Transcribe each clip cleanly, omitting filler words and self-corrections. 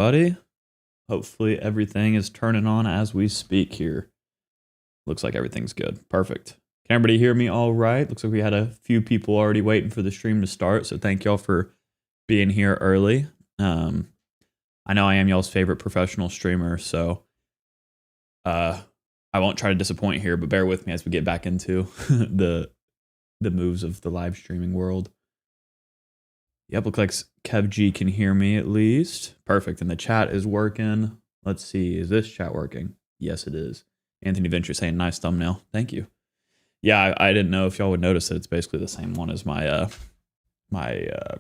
buddy. Hopefully everything is turning on as we speak here. Looks like everything's good. Perfect. Can everybody hear me all right? Looks like we had a few people already waiting for the stream to start, so thank y'all for being here early. I know I am y'all's favorite professional streamer, so I won't try to disappoint here, but bear with me as we get back into the moves of the live streaming world. Yep, looks like Kev G can hear me at least. Perfect, and the chat is working. Let's see, is this chat working? Yes, it is. Anthony Venture saying, nice thumbnail. Thank you. Yeah, I didn't know if y'all would notice that it's basically the same one as my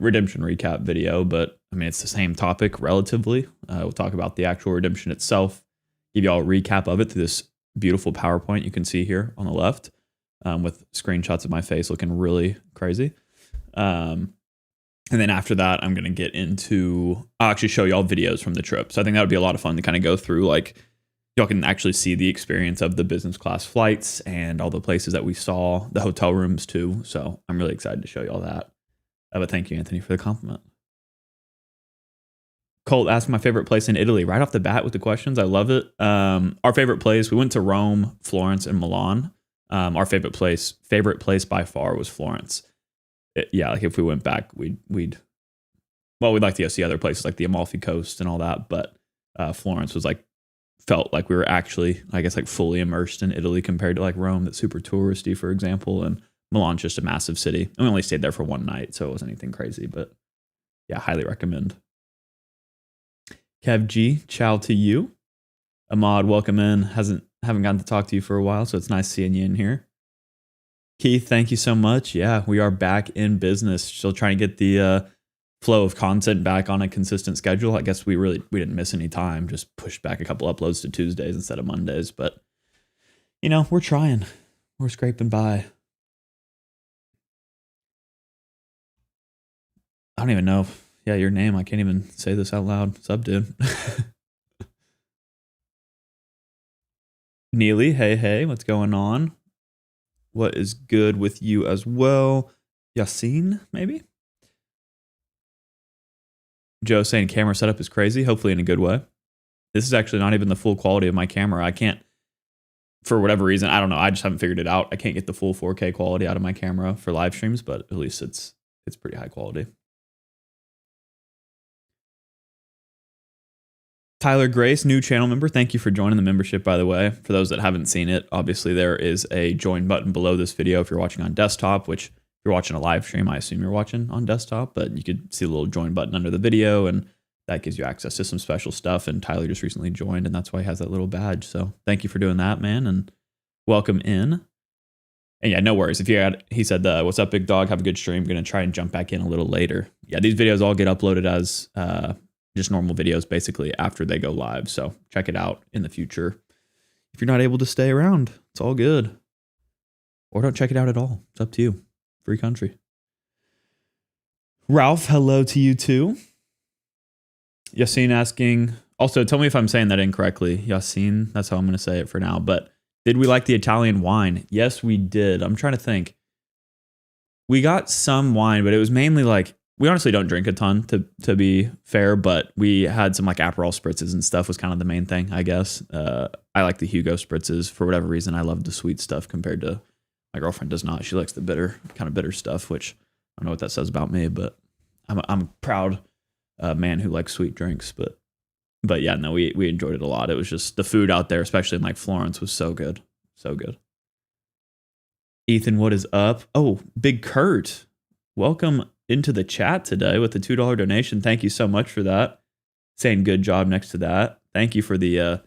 redemption recap video, but I mean, it's the same topic relatively. We'll talk about the actual redemption itself, give y'all a recap of it through this beautiful PowerPoint you can see here on the left, with screenshots of my face looking really crazy. And then after that, I'm going to get into, I'll actually show y'all videos from the trip. So I think that would be a lot of fun to kind of go through, like, y'all can actually see the experience of the business class flights and all the places that we saw, the hotel rooms too. So I'm really excited to show y'all that. But thank you, Anthony, for the compliment. Colt asked my favorite place in Italy right off the bat with the questions. I love it. Our favorite place, we went to Rome, Florence, and Milan. Our favorite place by far was Florence. Yeah, like if we went back, we'd like to go see other places like the Amalfi Coast and all that, but Florence was like, felt like we were actually, I guess, like fully immersed in Italy compared to like Rome, that's super touristy, for example, and Milan's just a massive city. And we only stayed there for one night, so it wasn't anything crazy, but yeah, highly recommend. Kev G, ciao to you. Ahmad, welcome in. Haven't gotten to talk to you for a while, so it's nice seeing you in here. Keith, thank you so much. Yeah, we are back in business. Still trying to get the flow of content back on a consistent schedule. I guess we didn't miss any time. Just pushed back a couple uploads to Tuesdays instead of Mondays. But, you know, we're trying. We're scraping by. I don't even know. Yeah, your name. I can't even say this out loud. What's up, dude? Neely, hey, what's going on? What is good with you as well? Yassine, maybe? Joe saying camera setup is crazy, hopefully in a good way. This is actually not even the full quality of my camera. I can't, for whatever reason, I don't know. I just haven't figured it out. I can't get the full 4K quality out of my camera for live streams, but at least it's pretty high quality. Tyler Grace, new channel member. Thank you for joining the membership, by the way. For those that haven't seen it, obviously there is a join button below this video if you're watching on desktop, which if you're watching a live stream, I assume you're watching on desktop, but you could see the little join button under the video, and that gives you access to some special stuff. And Tyler just recently joined, and that's why he has that little badge. So thank you for doing that, man, and welcome in. And yeah, no worries. If he said, what's up, big dog? Have a good stream. I'm going to try and jump back in a little later. Yeah, these videos all get uploaded as just normal videos basically after they go live. So check it out in the future. If you're not able to stay around, it's all good. Or don't check it out at all. It's up to you. Free country. Ralph, hello to you too. Yassine asking, also tell me if I'm saying that incorrectly. Yassine, that's how I'm going to say it for now. But did we like the Italian wine? Yes, we did. I'm trying to think. We got some wine, but it was mainly like, we honestly don't drink a ton, to be fair, but we had some like Aperol spritzes and stuff was kind of the main thing, I guess. I like the Hugo spritzes. For whatever reason, I love the sweet stuff compared to my girlfriend does not. She likes the bitter stuff, which I don't know what that says about me, but I'm a proud man who likes sweet drinks. But yeah, no, we enjoyed it a lot. It was just the food out there, especially in like Florence, was so good. So good. Ethan, what is up? Oh, Big Kurt. Welcome into the chat today with the $2 donation. Thank you so much for that. Saying good job next to that. Thank you for the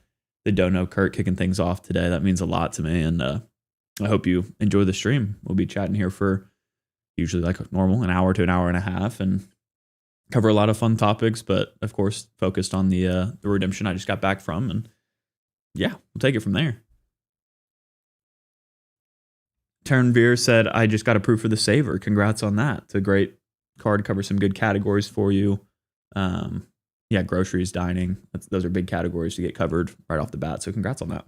dono, Kurt, kicking things off today. That means a lot to me, and I hope you enjoy the stream. We'll be chatting here for usually like normal, an hour to an hour and a half, and cover a lot of fun topics, but of course focused on the redemption I just got back from, and yeah, we'll take it from there. Turnbeer said, I just got approved for the Saver. Congrats on that. It's a great card, covers some good categories for you. Yeah, groceries, dining, those are big categories to get covered right off the bat, so congrats on that.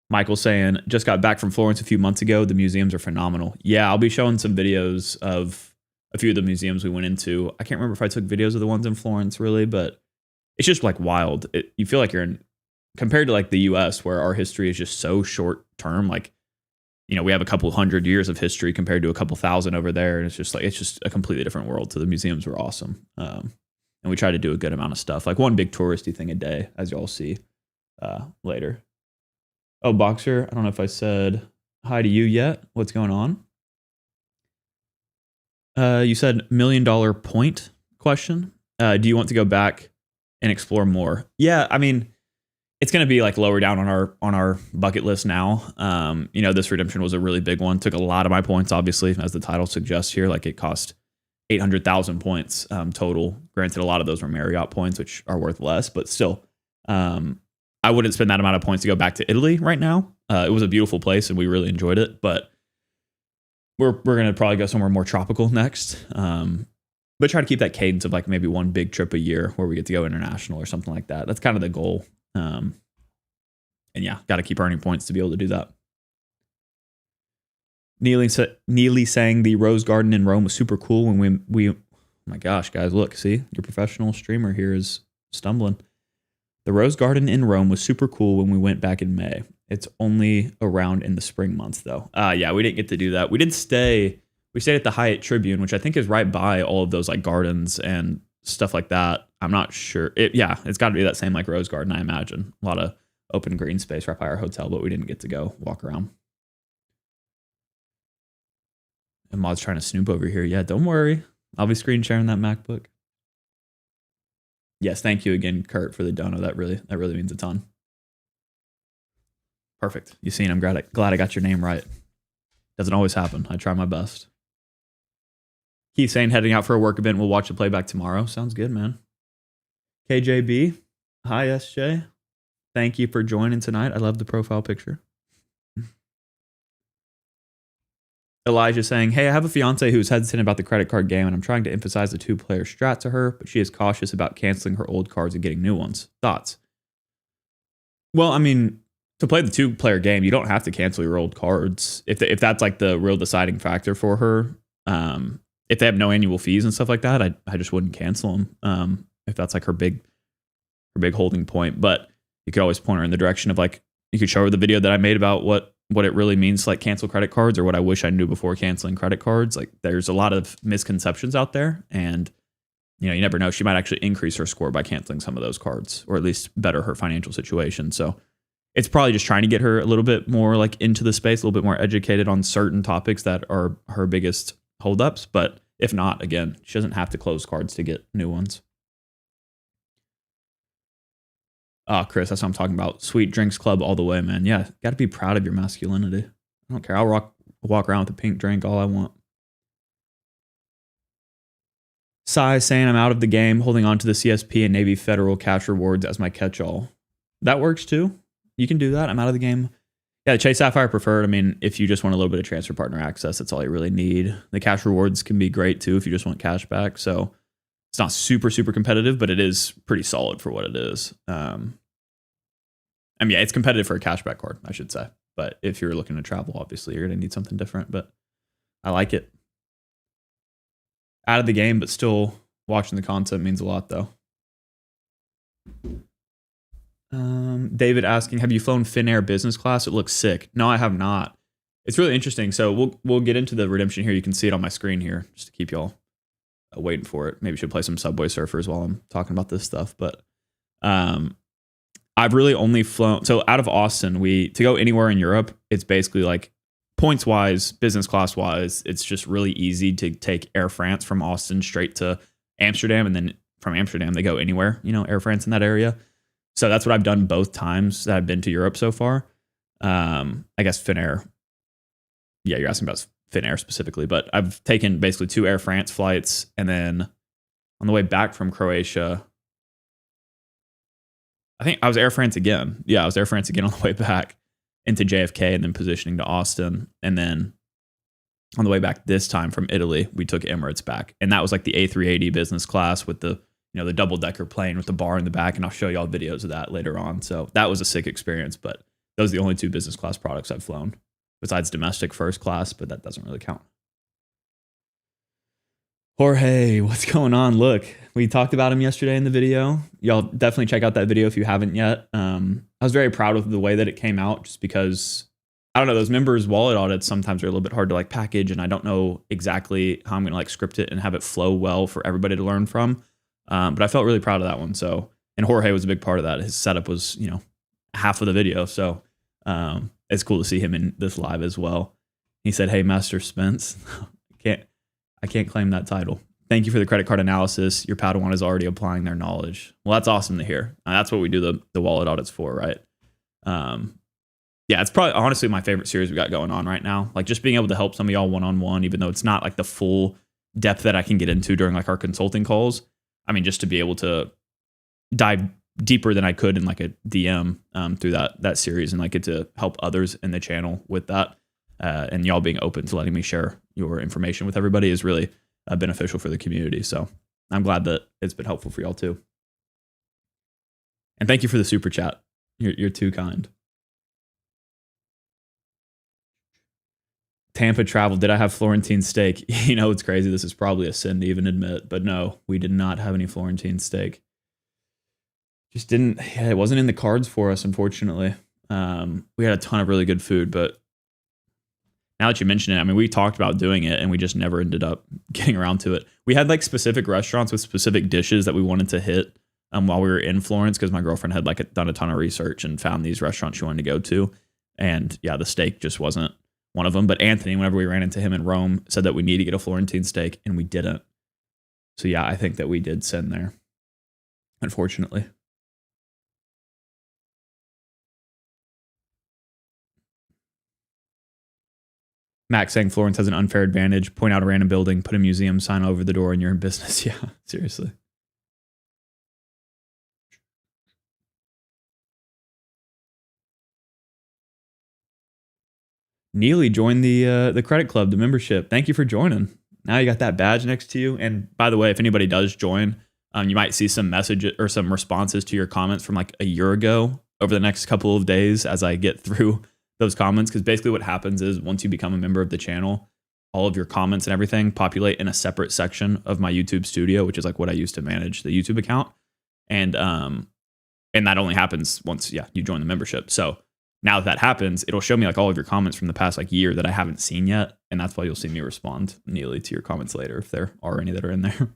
Michael saying, just got back from Florence a few months ago. The museums are phenomenal. Yeah, I'll be showing some videos of a few of the museums we went into. I can't remember if I took videos of the ones in Florence really, but it's just like wild. You feel like you're in, compared to like the US where our history is just so short term. Like, you know, we have a couple hundred years of history compared to a couple thousand over there. And it's just a completely different world. So the museums were awesome. And we try to do a good amount of stuff, like one big touristy thing a day, as y'all see later. Oh, Boxer, I don't know if I said hi to you yet. What's going on? You said $1 million point question. Do you want to go back and explore more? Yeah, I mean, it's going to be like lower down on our bucket list now. You know, this redemption was a really big one. Took a lot of my points, obviously, as the title suggests here. Like it cost 800,000 points total. Granted, a lot of those were Marriott points, which are worth less, but still, I wouldn't spend that amount of points to go back to Italy right now. It was a beautiful place and we really enjoyed it, but we're going to probably go somewhere more tropical next. But try to keep that cadence of like maybe one big trip a year where we get to go international or something like that. That's kind of the goal. And yeah, got to keep earning points to be able to do that. Neely saying the Rose Garden in Rome was super cool when we oh my gosh, guys, look, see, your professional streamer here is stumbling. The Rose Garden in Rome was super cool when we went back in May. It's only around in the spring months though. Yeah, we didn't get to do that. We stayed at the Hyatt Tribune, which I think is right by all of those like gardens and stuff like that. I'm not sure. It's got to be that same like Rose Garden, I imagine. A lot of open green space right by our hotel, but we didn't get to go walk around. And Mod's trying to snoop over here. Yeah, don't worry. I'll be screen sharing that MacBook. Yes, thank you again, Kurt, for the dono. That really means a ton. Perfect. You seen? I'm glad I got your name right. Doesn't always happen. I try my best. Keith saying heading out for a work event. We'll watch the playback tomorrow. Sounds good, man. KJB. Hi, SJ. Thank you for joining tonight. I love the profile picture. Elijah saying, hey, I have a fiance who's hesitant about the credit card game, and I'm trying to emphasize the 2-player strat to her, but she is cautious about canceling her old cards and getting new ones. Thoughts? Well, I mean, to play the 2-player game, you don't have to cancel your old cards. If that's like the real deciding factor for her, if they have no annual fees and stuff like that, I just wouldn't cancel them. If that's like her big holding point. But you could always point her in the direction of like, you could show her the video that I made about what it really means to like cancel credit cards, or what I wish I knew before canceling credit cards. Like there's a lot of misconceptions out there, and you know, you never know. She might actually increase her score by canceling some of those cards, or at least better her financial situation. So it's probably just trying to get her a little bit more like into the space, a little bit more educated on certain topics that are her biggest holdups. But if not, again, she doesn't have to close cards to get new ones. Oh, Chris, that's what I'm talking about. Sweet Drinks Club all the way, man. Yeah, got to be proud of your masculinity. I don't care. I'll walk around with a pink drink all I want. Sai saying I'm out of the game, holding on to the CSP and Navy Federal cash rewards as my catch-all. That works too. You can do that. I'm out of the game. Yeah, the Chase Sapphire preferred. I mean, if you just want a little bit of transfer partner access, that's all you really need. The cash rewards can be great too if you just want cash back. So it's not super, super competitive, but it is pretty solid for what it is. I mean, yeah, it's competitive for a cashback card, I should say. But if you're looking to travel, obviously, you're going to need something different. But I like it. Out of the game, but still watching the content means a lot, though. David asking, have you flown Finnair business class? It looks sick. No, I have not. It's really interesting. So we'll get into the redemption here. You can see it on my screen here, just to keep y'all waiting for it. Maybe should play some Subway Surfers while I'm talking about this stuff. But I've really only flown. So out of Austin, to go anywhere in Europe, it's basically like points wise, business class wise, it's just really easy to take Air France from Austin straight to Amsterdam. And then from Amsterdam, they go anywhere, Air France in that area. So that's what I've done both times that I've been to Europe so far. I guess Finnair. Yeah, you're asking about Finnair specifically, but I've taken basically 2 Air France flights, and then on the way back from Croatia, I think I was Air France again. Yeah, I was Air France again on the way back into JFK and then positioning to Austin. And then on the way back this time from Italy, we took Emirates back. And that was like the A380 business class with the the double-decker plane with the bar in the back, and I'll show you all videos of that later on. So that was a sick experience, but those are the only 2 business class products I've flown, besides domestic first class, but that doesn't really count. Jorge, what's going on? Look, we talked about him yesterday in the video. Y'all definitely check out that video if you haven't yet. I was very proud of the way that it came out, just because I don't know, those members wallet audits sometimes are a little bit hard to like package, and I don't know exactly how I'm gonna like script it and have it flow well for everybody to learn from. But I felt really proud of that one. So, and Jorge was a big part of that. His setup was, half of the video. So it's cool to see him in this live as well. He said, "Hey, Master Spence." I can't claim that title. "Thank you for the credit card analysis. Your Padawan is already applying their knowledge." Well, that's awesome to hear. That's what we do the wallet audits for, right? Yeah, it's probably honestly my favorite series we got going on right now. Like just being able to help some of y'all one-on-one, even though it's not like the full depth that I can get into during like our consulting calls. I mean, just to be able to dive deeper than I could in like a DM through that series, and like get to help others in the channel with that. And y'all being open to letting me share your information with everybody is really beneficial for the community. So I'm glad that it's been helpful for y'all too. And thank you for the super chat. You're too kind. Tampa travel. Did I have Florentine steak? It's crazy. This is probably a sin to even admit, but no, we did not have any Florentine steak. Just didn't. Yeah, it wasn't in the cards for us, unfortunately. We had a ton of really good food, but now that you mention it, I mean, we talked about doing it and we just never ended up getting around to it. We had like specific restaurants with specific dishes that we wanted to hit while we were in Florence, because my girlfriend had like done a ton of research and found these restaurants she wanted to go to. And yeah, the steak just wasn't one of them. But Anthony, whenever we ran into him in Rome, said that we need to get a Florentine steak, and we didn't. So yeah, I think that we did send there, unfortunately. Max saying Florence has an unfair advantage. Point out a random building, put a museum sign over the door, and you're in business. Yeah, seriously. Neely joined the credit club, the membership. Thank you for joining. Now you got that badge next to you. And by the way, if anybody does join, you might see some messages or some responses to your comments from like a year ago over the next couple of days as I get through those comments. Because basically what happens is once you become a member of the channel, all of your comments and everything populate in a separate section of my YouTube studio, which is like what I use to manage the YouTube account. And that only happens once, you join the membership. So now that happens, it'll show me like all of your comments from the past like year that I haven't seen yet. And that's why you'll see me respond nearly to your comments later, if there are any that are in there.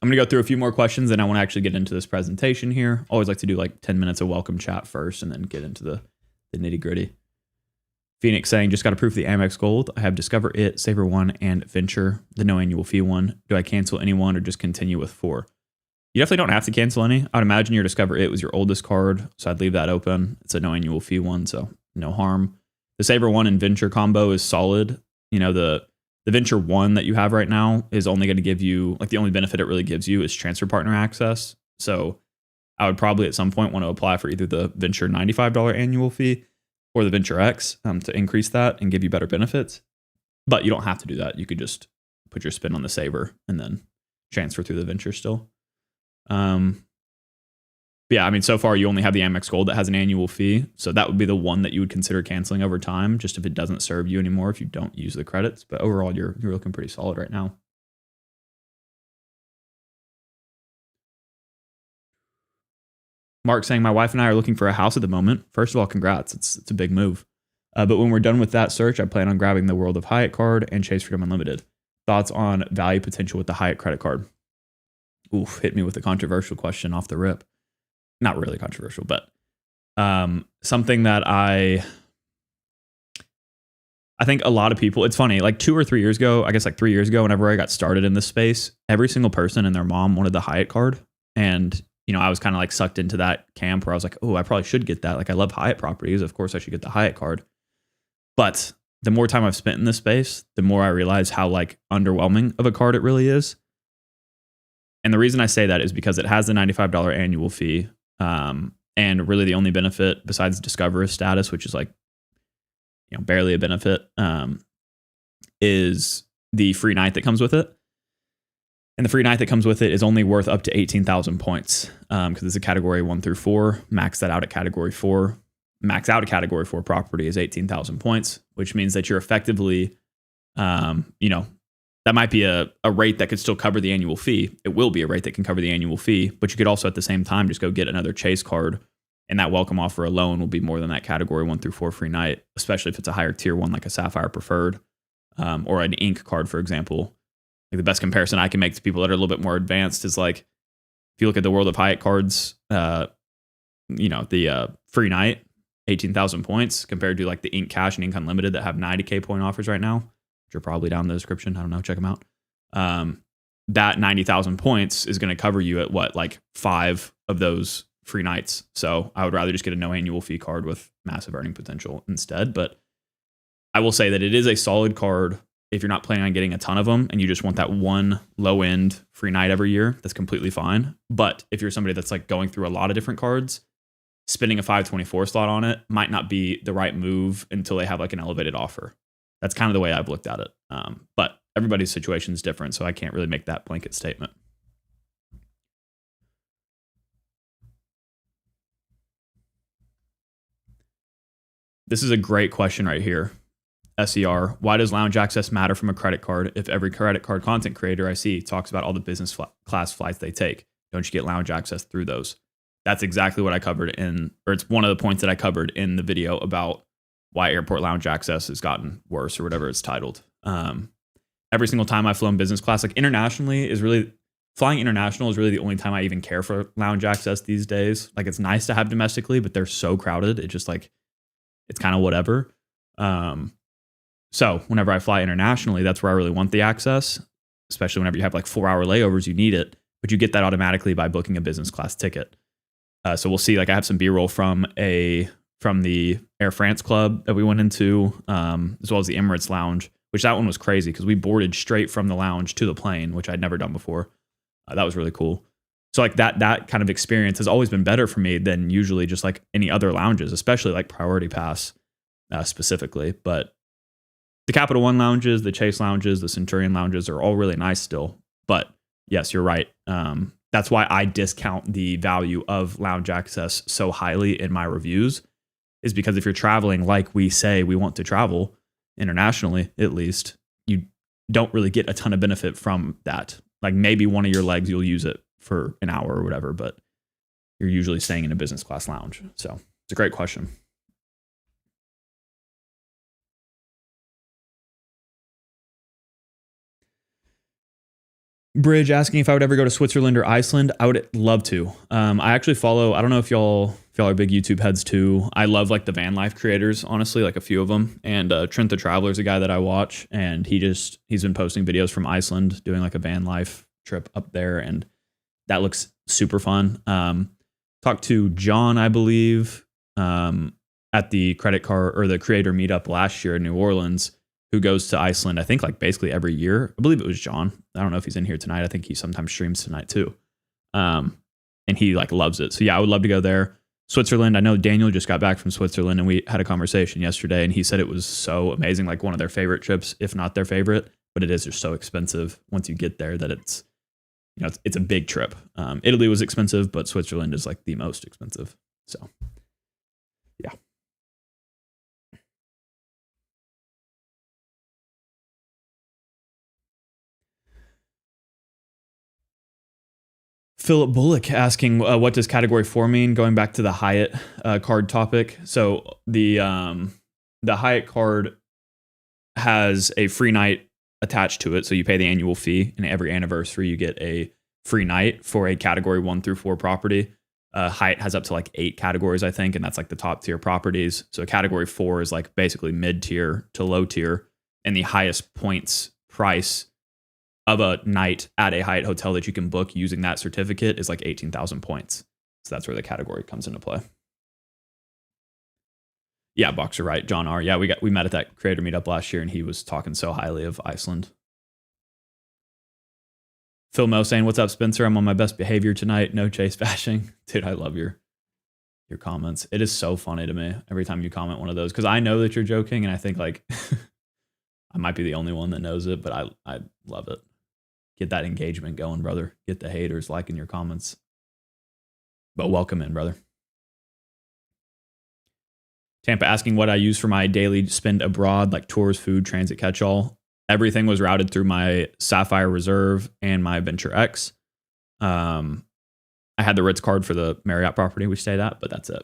I'm going to go through a few more questions, and I want to actually get into this presentation here. Always like to do like 10 minutes of welcome chat first and then get into the nitty gritty. Phoenix saying, just got approved for the Amex Gold. I have Discover It, Saver One, and Venture, the no annual fee one. Do I cancel any one or just continue with 4? You definitely don't have to cancel any. I'd imagine your Discover It was your oldest card, so I'd leave that open. It's a no annual fee one, so no harm. The Saver One and Venture combo is solid. The Venture One that you have right now is only going to give you, like the only benefit it really gives you is transfer partner access. So I would probably at some point want to apply for either the Venture $95 annual fee or the Venture X to increase that and give you better benefits. But you don't have to do that. You could just put your spin on the Saver and then transfer through the Venture still. Yeah, I mean, so far you only have the Amex Gold that has an annual fee. So that would be the one that you would consider canceling over time, just if it doesn't serve you anymore, if you don't use the credits. But overall, you're looking pretty solid right now. Mark saying, my wife and I are looking for a house at the moment. First of all, congrats. It's a big move. But when we're done with that search, I plan on grabbing the World of Hyatt card and Chase Freedom Unlimited. Thoughts on value potential with the Hyatt credit card? Oof, hit me with a controversial question off the rip. Not really controversial, but something that I think a lot of people, it's funny, like 2 or 3 years ago, I guess like 3 years ago, whenever I got started in this space, every single person and their mom wanted the Hyatt card. And, I was kind of like sucked into that camp where I was like, oh, I probably should get that. Like I love Hyatt properties. Of course I should get the Hyatt card. But the more time I've spent in this space, the more I realize how like underwhelming of a card it really is. And the reason I say that is because it has the $95 annual fee. And really the only benefit besides Discover status, which is like, barely a benefit, is the free night that comes with it. And the free night that comes with it is only worth up to 18,000 points because it's a category 1 through 4. Max that out at category 4. max out a category 4 property is 18,000 points, which means that you're effectively, that might be a rate that could still cover the annual fee. It will be a rate that can cover the annual fee, but you could also at the same time just go get another chase card, and that welcome offer alone will be more than that category 1 through 4 free night, especially if it's a higher tier one like a Sapphire Preferred or an Ink card, for example. Like the best comparison I can make to people that are a little bit more advanced is like, if you look at the World of Hyatt cards, the free night, 18,000 points compared to like the Ink Cash and Ink Unlimited that have 90K point offers right now, which are probably down in the description. I don't know. Check them out. That 90,000 points is going to cover you at what, like 5 of those free nights. So I would rather just get a no annual fee card with massive earning potential instead. But I will say that it is a solid card if you're not planning on getting a ton of them and you just want that one low end free night every year. That's completely fine. But if you're somebody that's like going through a lot of different cards, spending a 524 slot on it might not be the right move until they have like an elevated offer. That's kind of the way I've looked at it. But everybody's situation is different, so I can't really make that blanket statement. This is a great question right here. SER, why does lounge access matter from a credit card if every credit card content creator I see talks about all the business class flights they take? Don't you get lounge access through those? That's exactly what I covered it's one of the points that I covered in the video about why airport lounge access has gotten worse or whatever it's titled. Every single time I've flown business class, like flying international is really the only time I even care for lounge access these days. Like it's nice to have domestically, but they're so crowded. It just like, it's kind of whatever. So whenever I fly internationally, that's where I really want the access, especially whenever you have like 4-hour layovers, you need it, but you get that automatically by booking a business class ticket. So we'll see, like I have some B-roll from the Air France club that we went into, as well as the Emirates lounge, which that one was crazy because we boarded straight from the lounge to the plane, which I'd never done before. That was really cool. So like that kind of experience has always been better for me than usually just like any other lounges, especially like Priority Pass specifically. But the Capital One lounges, the Chase lounges, the Centurion lounges are all really nice still. But yes, you're right. That's why I discount the value of lounge access so highly in my reviews, is because if you're traveling like we say we want to travel internationally, at least, you don't really get a ton of benefit from that. Like maybe one of your legs, you'll use it for an hour or whatever, but you're usually staying in a business class lounge. So it's a great question. Bridge asking if I would ever go to Switzerland or Iceland. I would love to. I actually follow, I don't know if y'all are big YouTube heads too. I love like the van life creators, honestly, like a few of them. And Trent the Traveler is a guy that I watch, and he's been posting videos from Iceland doing like a van life trip up there, and that looks super fun. Talked to John, I believe, at the credit card or the creator meetup last year in New Orleans, who goes to Iceland, I think like basically every year. I believe it was John. I don't know if he's in here tonight. I think he sometimes streams tonight too. And he like loves it. So yeah, I would love to go there. Switzerland, I know Daniel just got back from Switzerland and we had a conversation yesterday, and he said it was so amazing, like one of their favorite trips, if not their favorite, but it is just so expensive once you get there that it's a big trip. Italy was expensive, but Switzerland is like the most expensive. So yeah. Philip Bullock asking, what does category 4 mean? Going back to the Hyatt card topic. So the Hyatt card has a free night attached to it. So you pay the annual fee, and every anniversary you get a free night for a category 1 through 4 property. Hyatt has up to like 8 categories, I think, and that's like the top tier properties. So category 4 is like basically mid tier to low tier, and the highest points price of a night at a Hyatt hotel that you can book using that certificate is like 18,000 points. So that's where the category comes into play. Yeah, Boxer, right. John R. Yeah, we met at that creator meetup last year, and he was talking so highly of Iceland. Phil Mo saying, what's up, Spencer? I'm on my best behavior tonight. No chase bashing. Dude, I love your comments. It is so funny to me every time you comment one of those, because I know that you're joking, and I think like I might be the only one that knows it, but I love it. Get that engagement going, brother. Get the haters liking your comments. But welcome in, brother. Tampa asking what I use for my daily spend abroad, like tours, food, transit, catch-all. Everything was routed through my Sapphire Reserve and my Venture X. I had the Ritz card for the Marriott property we stayed at, but that's it.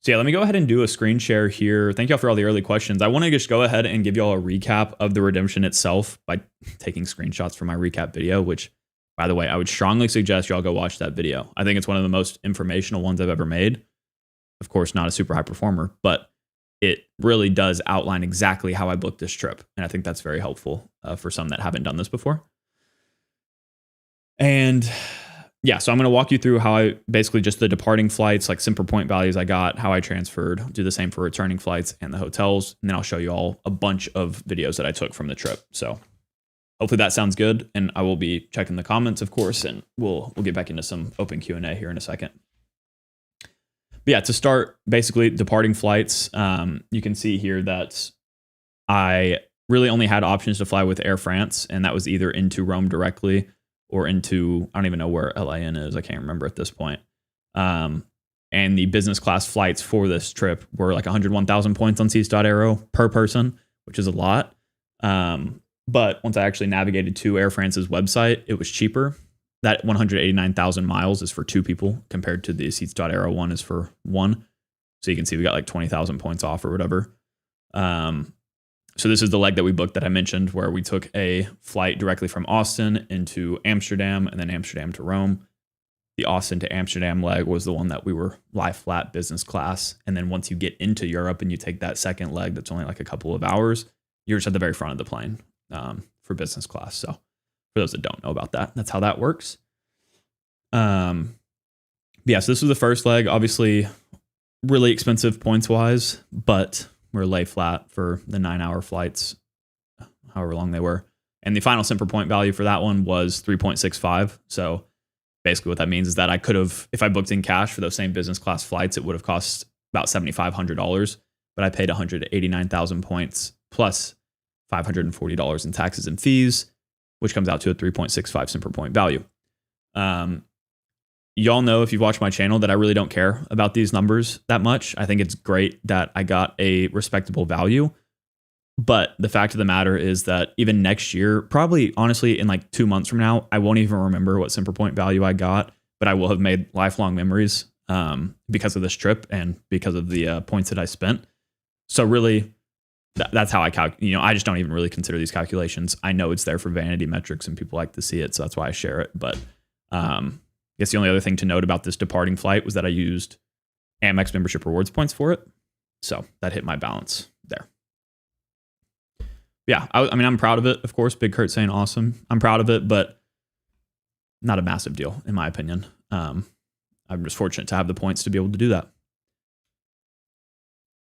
So yeah, let me go ahead and do a screen share here. Thank y'all for all the early questions. I want to just go ahead and give y'all a recap of the redemption itself by taking screenshots from my recap video, which, by the way, I would strongly suggest y'all go watch that video. I think it's one of the most informational ones I've ever made. Of course, not a super high performer, but it really does outline exactly how I booked this trip. And I think that's very helpful for some that haven't done this before. And yeah, so I'm going to walk you through how I basically just the departing flights, like simple point values I got, how I transferred, do the same for returning flights and the hotels. And then I'll show you all a bunch of videos that I took from the trip. So hopefully that sounds good. And I will be checking the comments, of course, and we'll get back into some open Q&A here in a second. But yeah, to start, basically departing flights, you can see here that I really only had options to fly with Air France, and that was either into Rome directly or into, I don't even know where LIN is. I can't remember at this point. And the business class flights for this trip were like 101,000 points on Seats.aero per person, which is a lot. But once I actually navigated to Air France's website, it was cheaper. That 189,000 miles is for 2 people compared to the Seats.aero one is for 1. So you can see we got like 20,000 points off or whatever. So this is the leg that we booked that I mentioned where we took a flight directly from Austin into Amsterdam and then Amsterdam to Rome. The Austin to Amsterdam leg was the one that we were lie flat business class. And then once you get into Europe and you take that second leg, that's only like a couple of hours, you're just at the very front of the plane for business class. So for those that don't know about that, that's how that works. Yeah, so this was the first leg, obviously really expensive points wise, but we're lay flat for the 9-hour flights, however long they were. And the final simple point value for that one was 3.65. So basically what that means is that I could have, if I booked in cash for those same business class flights, it would have cost about $7,500, but I paid 189,000 points plus $540 in taxes and fees, which comes out to a 3.65 simple point value. Y'all know if you've watched my channel that I really don't care about these numbers that much. I think it's great that I got a respectable value. But the fact of the matter is that even next year, probably honestly in like 2 months from now, I won't even remember what simple point value I got, but I will have made lifelong memories because of this trip and because of the points that I spent. So really, that's how I calculate. I just don't even really consider these calculations. I know it's there for vanity metrics and people like to see it, so that's why I share it. But I guess the only other thing to note about this departing flight was that I used Amex membership rewards points for it. So that hit my balance there. Yeah, I mean, I'm proud of it, of course. Big Kurt saying awesome. I'm proud of it, but not a massive deal, in my opinion. I'm just fortunate to have the points to be able to do that.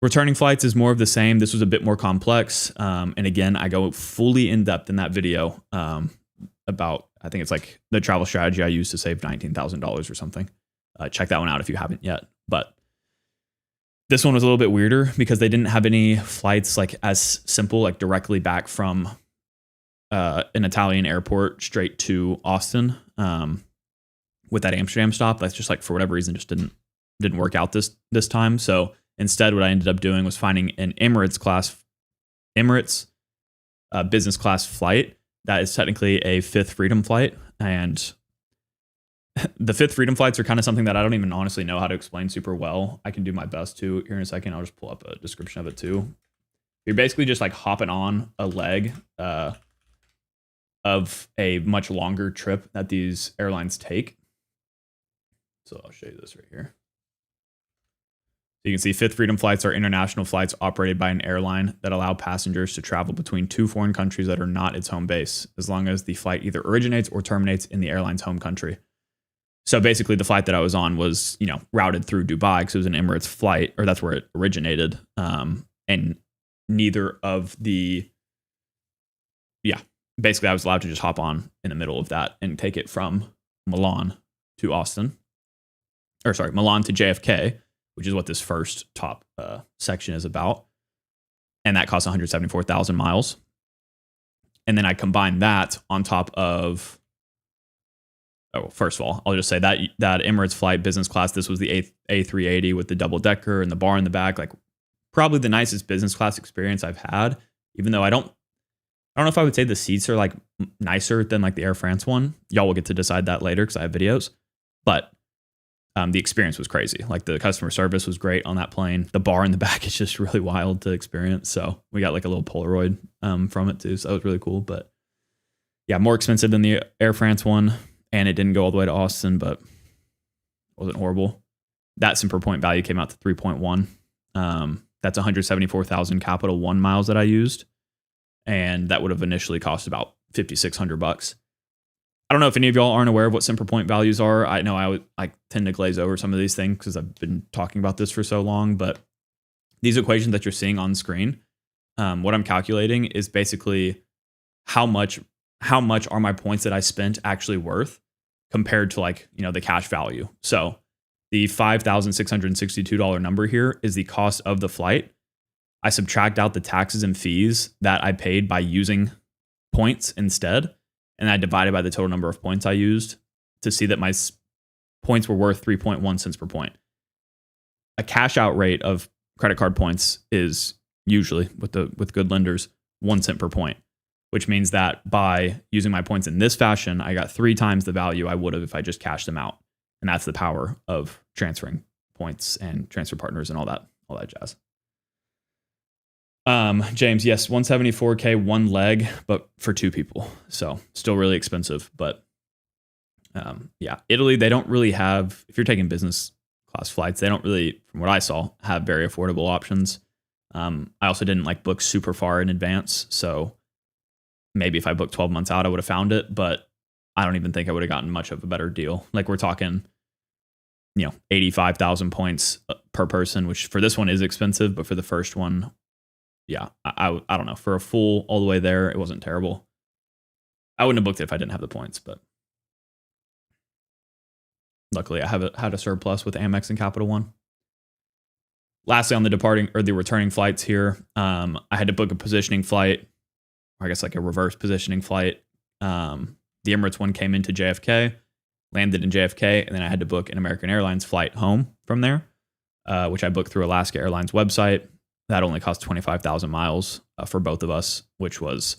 Returning flights is more of the same. This was a bit more complex. And again, I go fully in depth in that video about, I think it's like the travel strategy I used to save $19,000 or something. Check that one out if you haven't yet. But this one was a little bit weirder because they didn't have any flights like as simple, like directly back from an Italian airport straight to Austin with that Amsterdam stop. That's just like, for whatever reason, just didn't work out this time. So instead, what I ended up doing was finding an Emirates business class flight. That is technically a fifth freedom flight. And the fifth freedom flights are kind of something that I don't even honestly know how to explain super well. I can do my best to here in a second. I'll just pull up a description of it too. You're basically just like hopping on a leg of a much longer trip that these airlines take. So I'll show you this right here. You can see fifth freedom flights are international flights operated by an airline that allow passengers to travel between 2 foreign countries that are not its home base, as long as the flight either originates or terminates in the airline's home country. So basically the flight that I was on was, routed through Dubai because it was an Emirates flight, or that's where it originated. And neither of basically I was allowed to just hop on in the middle of that and take it from Milan to Milan to JFK, which is what this first top section is about. And that costs 174,000 miles. And then I combine that on top of oh, first of all, I'll just say that Emirates flight business class, this was the A380 with the double decker and the bar in the back, like probably the nicest business class experience I've had, even though I don't know if I would say the seats are like nicer than like the Air France one. Y'all will get to decide that later because I have videos, but the experience was crazy. Like the customer service was great on that plane. The bar in the back is just really wild to experience. So we got like a little Polaroid from it too. So that was really cool. But yeah, more expensive than the Air France one. And it didn't go all the way to Austin, but it wasn't horrible. That Semper Point value came out to 3.1. That's 174,000 Capital One miles that I used. And that would have initially cost about $5,600. I don't know if any of y'all aren't aware of what Semper Point values are. I know I tend to glaze over some of these things because I've been talking about this for so long, but these equations that you're seeing on screen, what I'm calculating is basically how much are my points that I spent actually worth compared to like, the cash value. So the $5,662 number here is the cost of the flight. I subtract out the taxes and fees that I paid by using points instead. And I divided by the total number of points I used to see that my points were worth 3.1 cents per point. A cash out rate of credit card points is usually with good lenders 1 cent per point, which means that by using my points in this fashion, I got 3 times the value I would have if I just cashed them out. And that's the power of transferring points and transfer partners and all that jazz. James, yes, 174K one leg, but for 2 people. So still really expensive. But yeah, Italy, they don't really have, if you're taking business class flights, they don't really, from what I saw, have very affordable options. I also didn't like book super far in advance. So maybe if I booked 12 months out, I would have found it, but I don't even think I would have gotten much of a better deal. Like we're talking, 85,000 points per person, which for this one is expensive, but for the first one, yeah, I don't know. For a full all the way there, it wasn't terrible. I wouldn't have booked it if I didn't have the points, but luckily I had a surplus with Amex and Capital One. Lastly, on the departing or the returning flights here, I had to book a positioning flight, or I guess like a reverse positioning flight. The Emirates one came into JFK, landed in JFK, and then I had to book an American Airlines flight home from there, which I booked through Alaska Airlines website. That only cost 25,000 miles for both of us, which was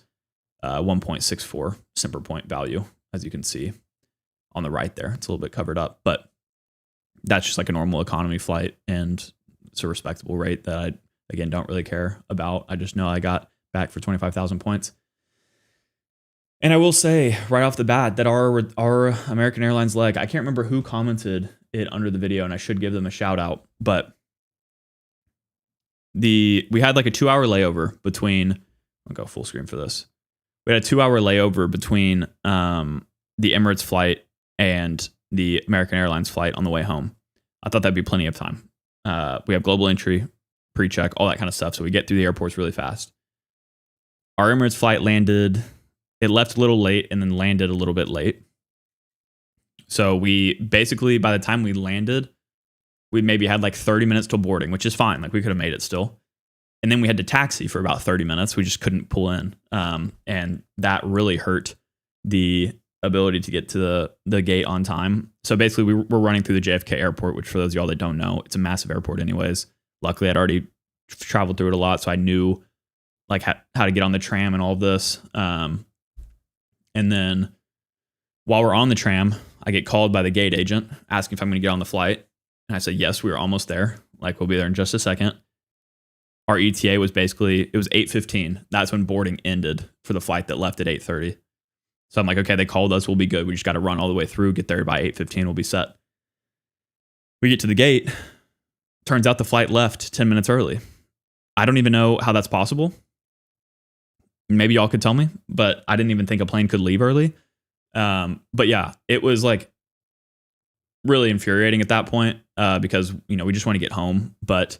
1.64 Semper Point value, as you can see on the right there. It's a little bit covered up, but that's just like a normal economy flight, and it's a respectable rate that I, again, don't really care about. I just know I got back for 25,000 points. And I will say right off the bat that our American Airlines leg, I can't remember who commented it under the video, and I should give them a shout out, but we had like a 2-hour layover between, I'll go full screen for this. We had a 2-hour layover between the Emirates flight and the American Airlines flight on the way home. I thought that'd be plenty of time. We have global entry, pre-check, all that kind of stuff. So we get through the airports really fast. Our Emirates flight it left a little late and then landed a little bit late. So we basically, by the time we landed, we maybe had like 30 minutes till boarding, which is fine. Like we could have made it still. And then we had to taxi for about 30 minutes. We just couldn't pull in. And that really hurt the ability to get to the gate on time. So basically we were running through the JFK airport, which for those of y'all that don't know, it's a massive airport anyways. Luckily I'd already traveled through it a lot. So I knew like how to get on the tram and all of this. And then while we're on the tram, I get called by the gate agent asking if I'm going to get on the flight. And I said, yes, we were almost there. Like, we'll be there in just a second. Our ETA was it was 8:15. That's when boarding ended for the flight that left at 8:30. So I'm like, okay, they called us. We'll be good. We just got to run all the way through, get there by 8:15. We'll be set. We get to the gate. Turns out the flight left 10 minutes early. I don't even know how that's possible. Maybe y'all could tell me, but I didn't even think a plane could leave early. But yeah, it was like really infuriating at that point because, we just want to get home, but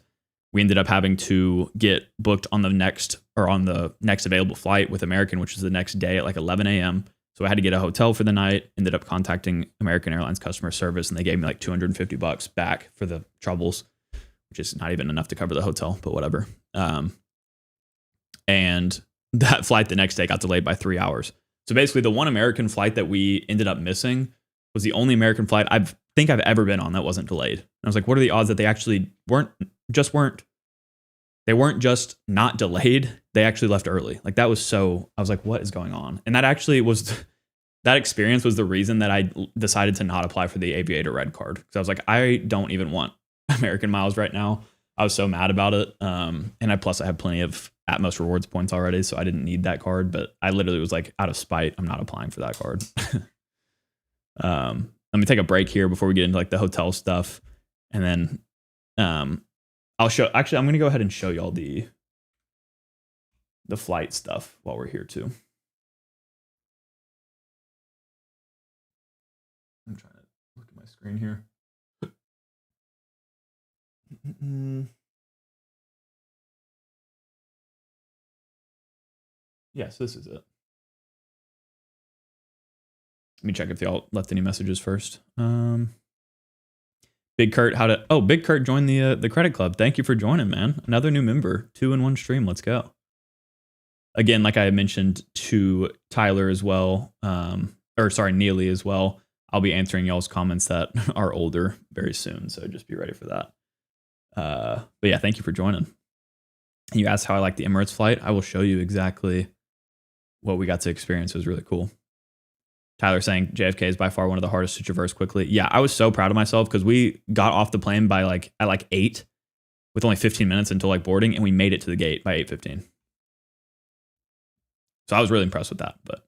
we ended up having to get booked on the next available flight with American, which is the next day at like 11 a.m. So I had to get a hotel for the night, ended up contacting American Airlines customer service, and they gave me like $250 back for the troubles, which is not even enough to cover the hotel, but whatever. And that flight the next day got delayed by 3 hours. So basically the one American flight that we ended up missing was the only American flight I've ever been on that wasn't delayed. And I was like, what are the odds that they actually weren't just not delayed? They actually left early. Like that was so, I was like, what is going on? And that actually was, that experience was the reason that I decided to not apply for the Aviator Red card. Because I was like, I don't even want American miles right now. I was so mad about it. And plus I have plenty of Atmos rewards points already, so I didn't need that card. But I literally was like, out of spite, I'm not applying for that card. Let me take a break here before we get into like the hotel stuff. And then I'm going to go ahead and show y'all the flight stuff while we're here too. I'm trying to look at my screen here. Yes, this is it. Let me check if y'all left any messages first. Big Kurt, Big Kurt joined the credit club. Thank you for joining, man. Another new member, 2 in 1 stream. Let's go. Again, like I had mentioned to Tyler as well, Neely as well. I'll be answering y'all's comments that are older very soon, so just be ready for that. But yeah, thank you for joining. You asked how I like the Emirates flight. I will show you exactly what we got to experience. It was really cool. Tyler saying JFK is by far one of the hardest to traverse quickly. Yeah, I was so proud of myself because we got off the plane by at 8 with only 15 minutes until boarding, and we made it to the gate by 8:15. So I was really impressed with that. But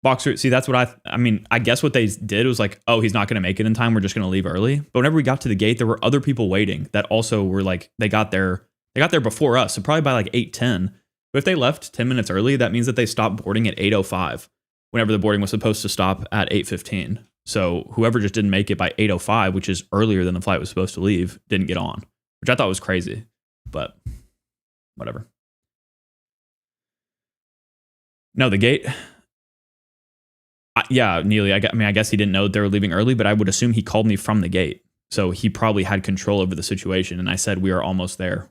Boxer, see, that's what I guess what they did was like, oh, he's not going to make it in time. We're just going to leave early. But whenever we got to the gate, there were other people waiting that also were they got there before us. So probably by 8:10. But if they left 10 minutes early, that means that they stopped boarding at 8:05 whenever the boarding was supposed to stop at 8:15. So whoever just didn't make it by 8:05, which is earlier than the flight was supposed to leave, didn't get on, which I thought was crazy. But whatever. No, the gate. Yeah, Neely, I guess he didn't know they were leaving early, but I would assume he called me from the gate. So he probably had control over the situation. And I said, we are almost there.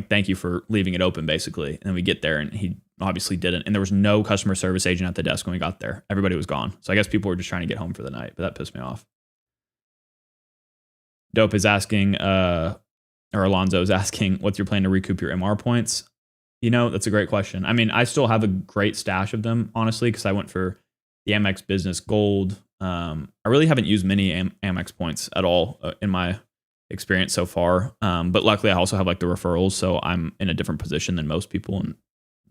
Thank you for leaving it open, basically. And then we get there and he obviously didn't. And there was no customer service agent at the desk when we got there. Everybody was gone. So I guess people were just trying to get home for the night, but that pissed me off. Dope is asking, or Alonzo is asking, what's your plan to recoup your MR points? That's a great question. I mean, I still have a great stash of them, honestly, because I went for the Amex Business Gold. I really haven't used many Amex points at all in my experience so far. But luckily, I also have the referrals, so I'm in a different position than most people, and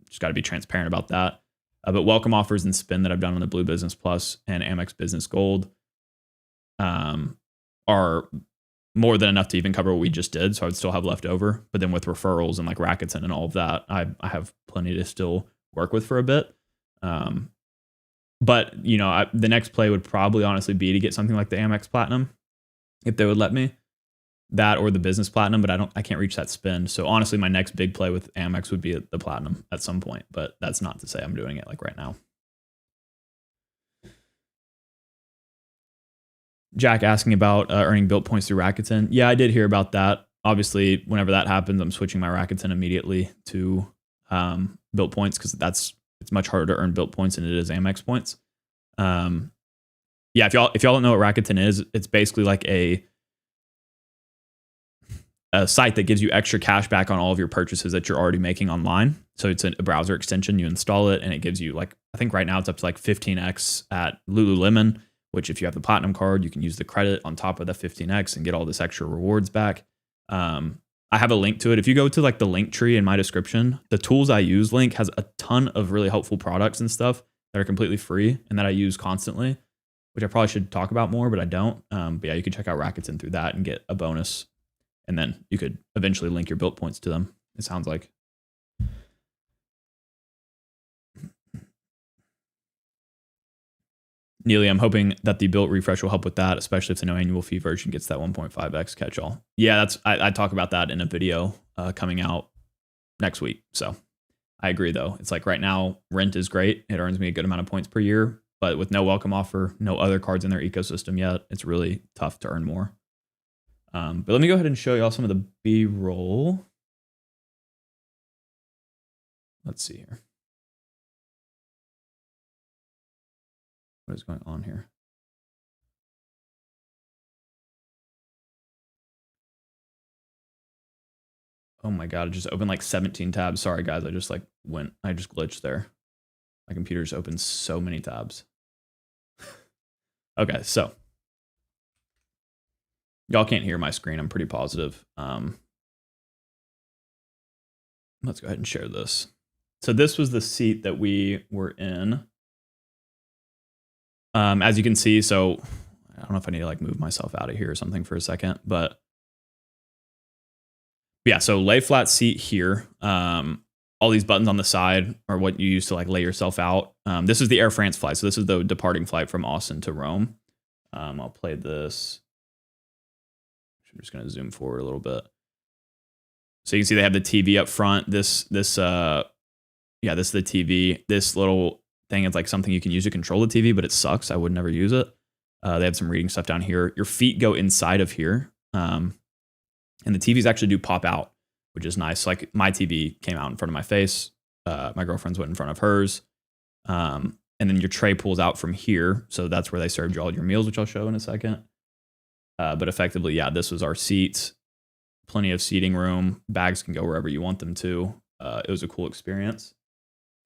just got to be transparent about that. But welcome offers and spin that I've done on the Blue Business Plus and Amex Business Gold are more than enough to even cover what we just did. So I would still have left over. But then with referrals and Rakuten and all of that, I have plenty to still work with for a bit. But the next play would probably honestly be to get something like the Amex Platinum, if they would let me, that or the Business Platinum. But I can't reach that spend. So honestly, my next big play with Amex would be the Platinum at some point. But that's not to say I'm doing it right now. Jack asking about earning built points through Rakuten. Yeah, I did hear about that. Obviously, whenever that happens, I'm switching my Rakuten immediately to built points because it's much harder to earn built points than it is Amex points. Yeah, if y'all don't know what Rakuten is, it's basically like a site that gives you extra cash back on all of your purchases that you're already making online. So it's a browser extension. You install it and it gives you I think right now it's up to 15x at Lululemon, which if you have the platinum card, you can use the credit on top of the 15x and get all this extra rewards back. I have a link to it. If you go to the link tree in my description, the tools I use link has a ton of really helpful products and stuff that are completely free and that I use constantly, which I probably should talk about more, but I don't. But yeah, you can check out Rakuten through that and get a bonus. And then you could eventually link your built points to them, it sounds like. Neely, I'm hoping that the built refresh will help with that, especially if the no annual fee version gets that 1.5x catch-all. Yeah, I talk about that in a video coming out next week. So I agree, though. It's right now, rent is great. It earns me a good amount of points per year. But with no welcome offer, no other cards in their ecosystem yet, it's really tough to earn more. But let me go ahead and show y'all some of the B-roll. Let's see here. What is going on here? Oh my God, it just opened like 17 tabs. Sorry guys, I just glitched there. My computer just opened so many tabs. Okay, so y'all can't hear my screen. I'm pretty positive. Let's go ahead and share this. So this was the seat that we were in. As you can see, so I don't know if I need to like move myself out of here or something for a second, but yeah, so lay flat seat here. All these buttons on the side are what you use to like lay yourself out. This is the Air France flight. So this is the departing flight from Austin to Rome. I'll play this. I'm just going to zoom forward a little bit. So you can see they have the TV up front. This is the TV. This little thing is like something you can use to control the TV, but it sucks. I would never use it. They have some reading stuff down here. Your feet go inside of here. And the TVs actually do pop out, which is nice. Like my TV came out in front of my face. My girlfriend's went in front of hers. And then your tray pulls out from here. So that's where they served you all your meals, which I'll show in a second. But effectively, yeah, this was our seats. Plenty of seating room. Bags can go wherever you want them to. It was a cool experience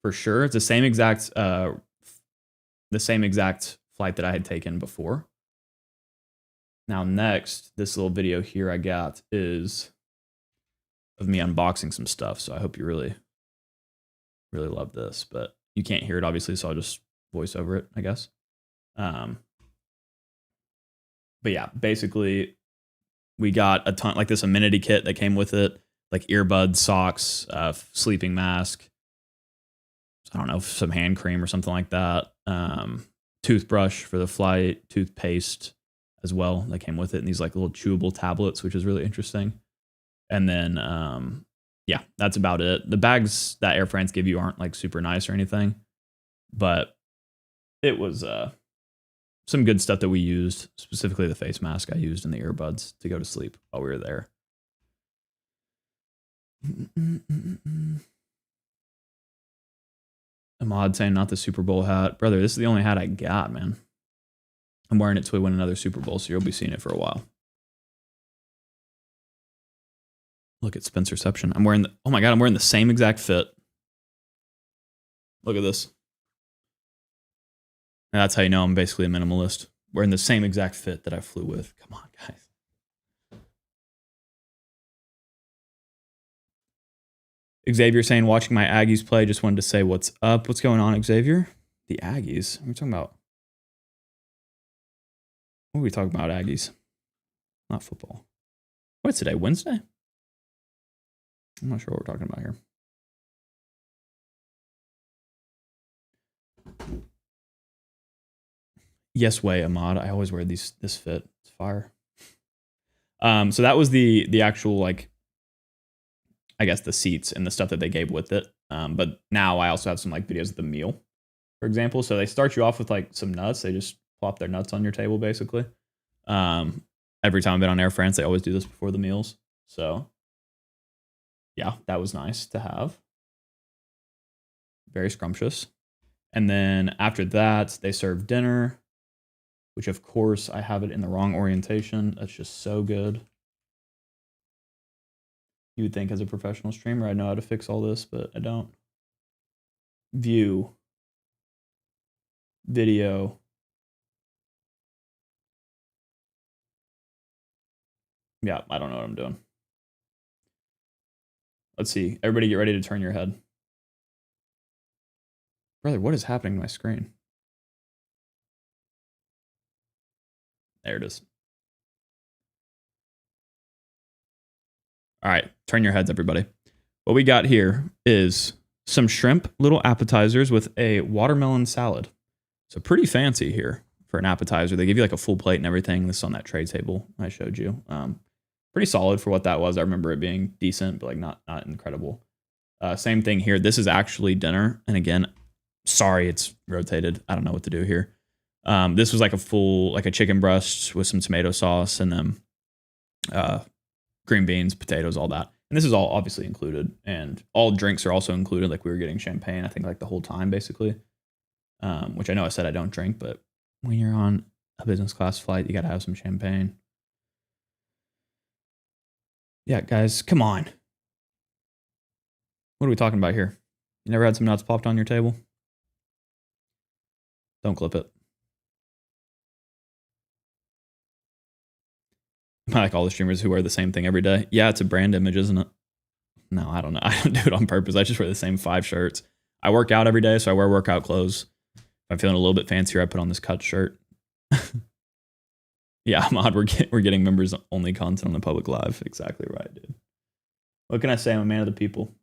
for sure. It's the same exact flight that I had taken before. Now next, this little video here I got is of me unboxing some stuff. So I hope you really, really love this, but you can't hear it obviously, so I'll just voice over it, I guess. But yeah, basically we got a ton, like this amenity kit that came with it, like earbuds, socks, sleeping mask, I don't know, some hand cream or something like that. Toothbrush for the flight, toothpaste as well that came with it, and these like little chewable tablets, which is really interesting. And then yeah, that's about it. The bags that Air France give you aren't like super nice or anything, but it was some good stuff that we used, specifically the face mask I used and the earbuds to go to sleep while we were there. Ahmad saying not the Super Bowl hat. Brother, this is the only hat I got, man. I'm wearing it till we win another Super Bowl, so you'll be seeing it for a while. Look at Spencerception. I'm wearing oh my God, I'm wearing the same exact fit. Look at this. And that's how you know I'm basically a minimalist. Wearing the same exact fit that I flew with. Come on, guys. Xavier saying, watching my Aggies play, just wanted to say what's up. What's going on, Xavier? The Aggies? What are we talking about? What are we talking about, Aggies? Not football. What's today, Wednesday? I'm not sure what we're talking about here. Yes way, Ahmad. I always wear this fit. It's fire. So that was the actual, like, I guess the seats and the stuff that they gave with it. But now I also have some like videos of the meal, for example. So they start you off with like some nuts. They just plop their nuts on your table, basically. Every time I've been on Air France, they always do this before the meals. So yeah, that was nice to have. Very scrumptious. And then after that, they serve dinner, which of course I have it in the wrong orientation. That's just so good. You would think as a professional streamer, I know how to fix all this, but I don't. View. Video. Yeah, I don't know what I'm doing. Let's see. Everybody get ready to turn your head. Brother, what is happening to my screen? There it is. All right, turn your heads, everybody. What we got here is some shrimp, little appetizers with a watermelon salad. So pretty fancy here for an appetizer. They give you like a full plate and everything. This is on that tray table I showed you. Pretty solid for what that was. I remember it being decent, but like not incredible. Same thing here. This is actually dinner. And again, sorry, it's rotated. I don't know what to do here. This was like a full, like a chicken breast with some tomato sauce and then green beans, potatoes, all that. And this is all obviously included. And all drinks are also included. Like we were getting champagne, I think like the whole time basically. Which I know I said I don't drink, but when you're on a business class flight, you got to have some champagne. Yeah, guys, come on. What are we talking about here? You never had some nuts popped on your table? Don't clip it. I like all the streamers who wear the same thing every day. Yeah, it's a brand image, isn't it? No, I don't know. I don't do it on purpose. I just wear the same 5 shirts. I work out every day, so I wear workout clothes. If I'm feeling a little bit fancier, I put on this cut shirt. Yeah, Mod, we're getting members only content on the public live. Exactly right, dude. What can I say? I'm a man of the people.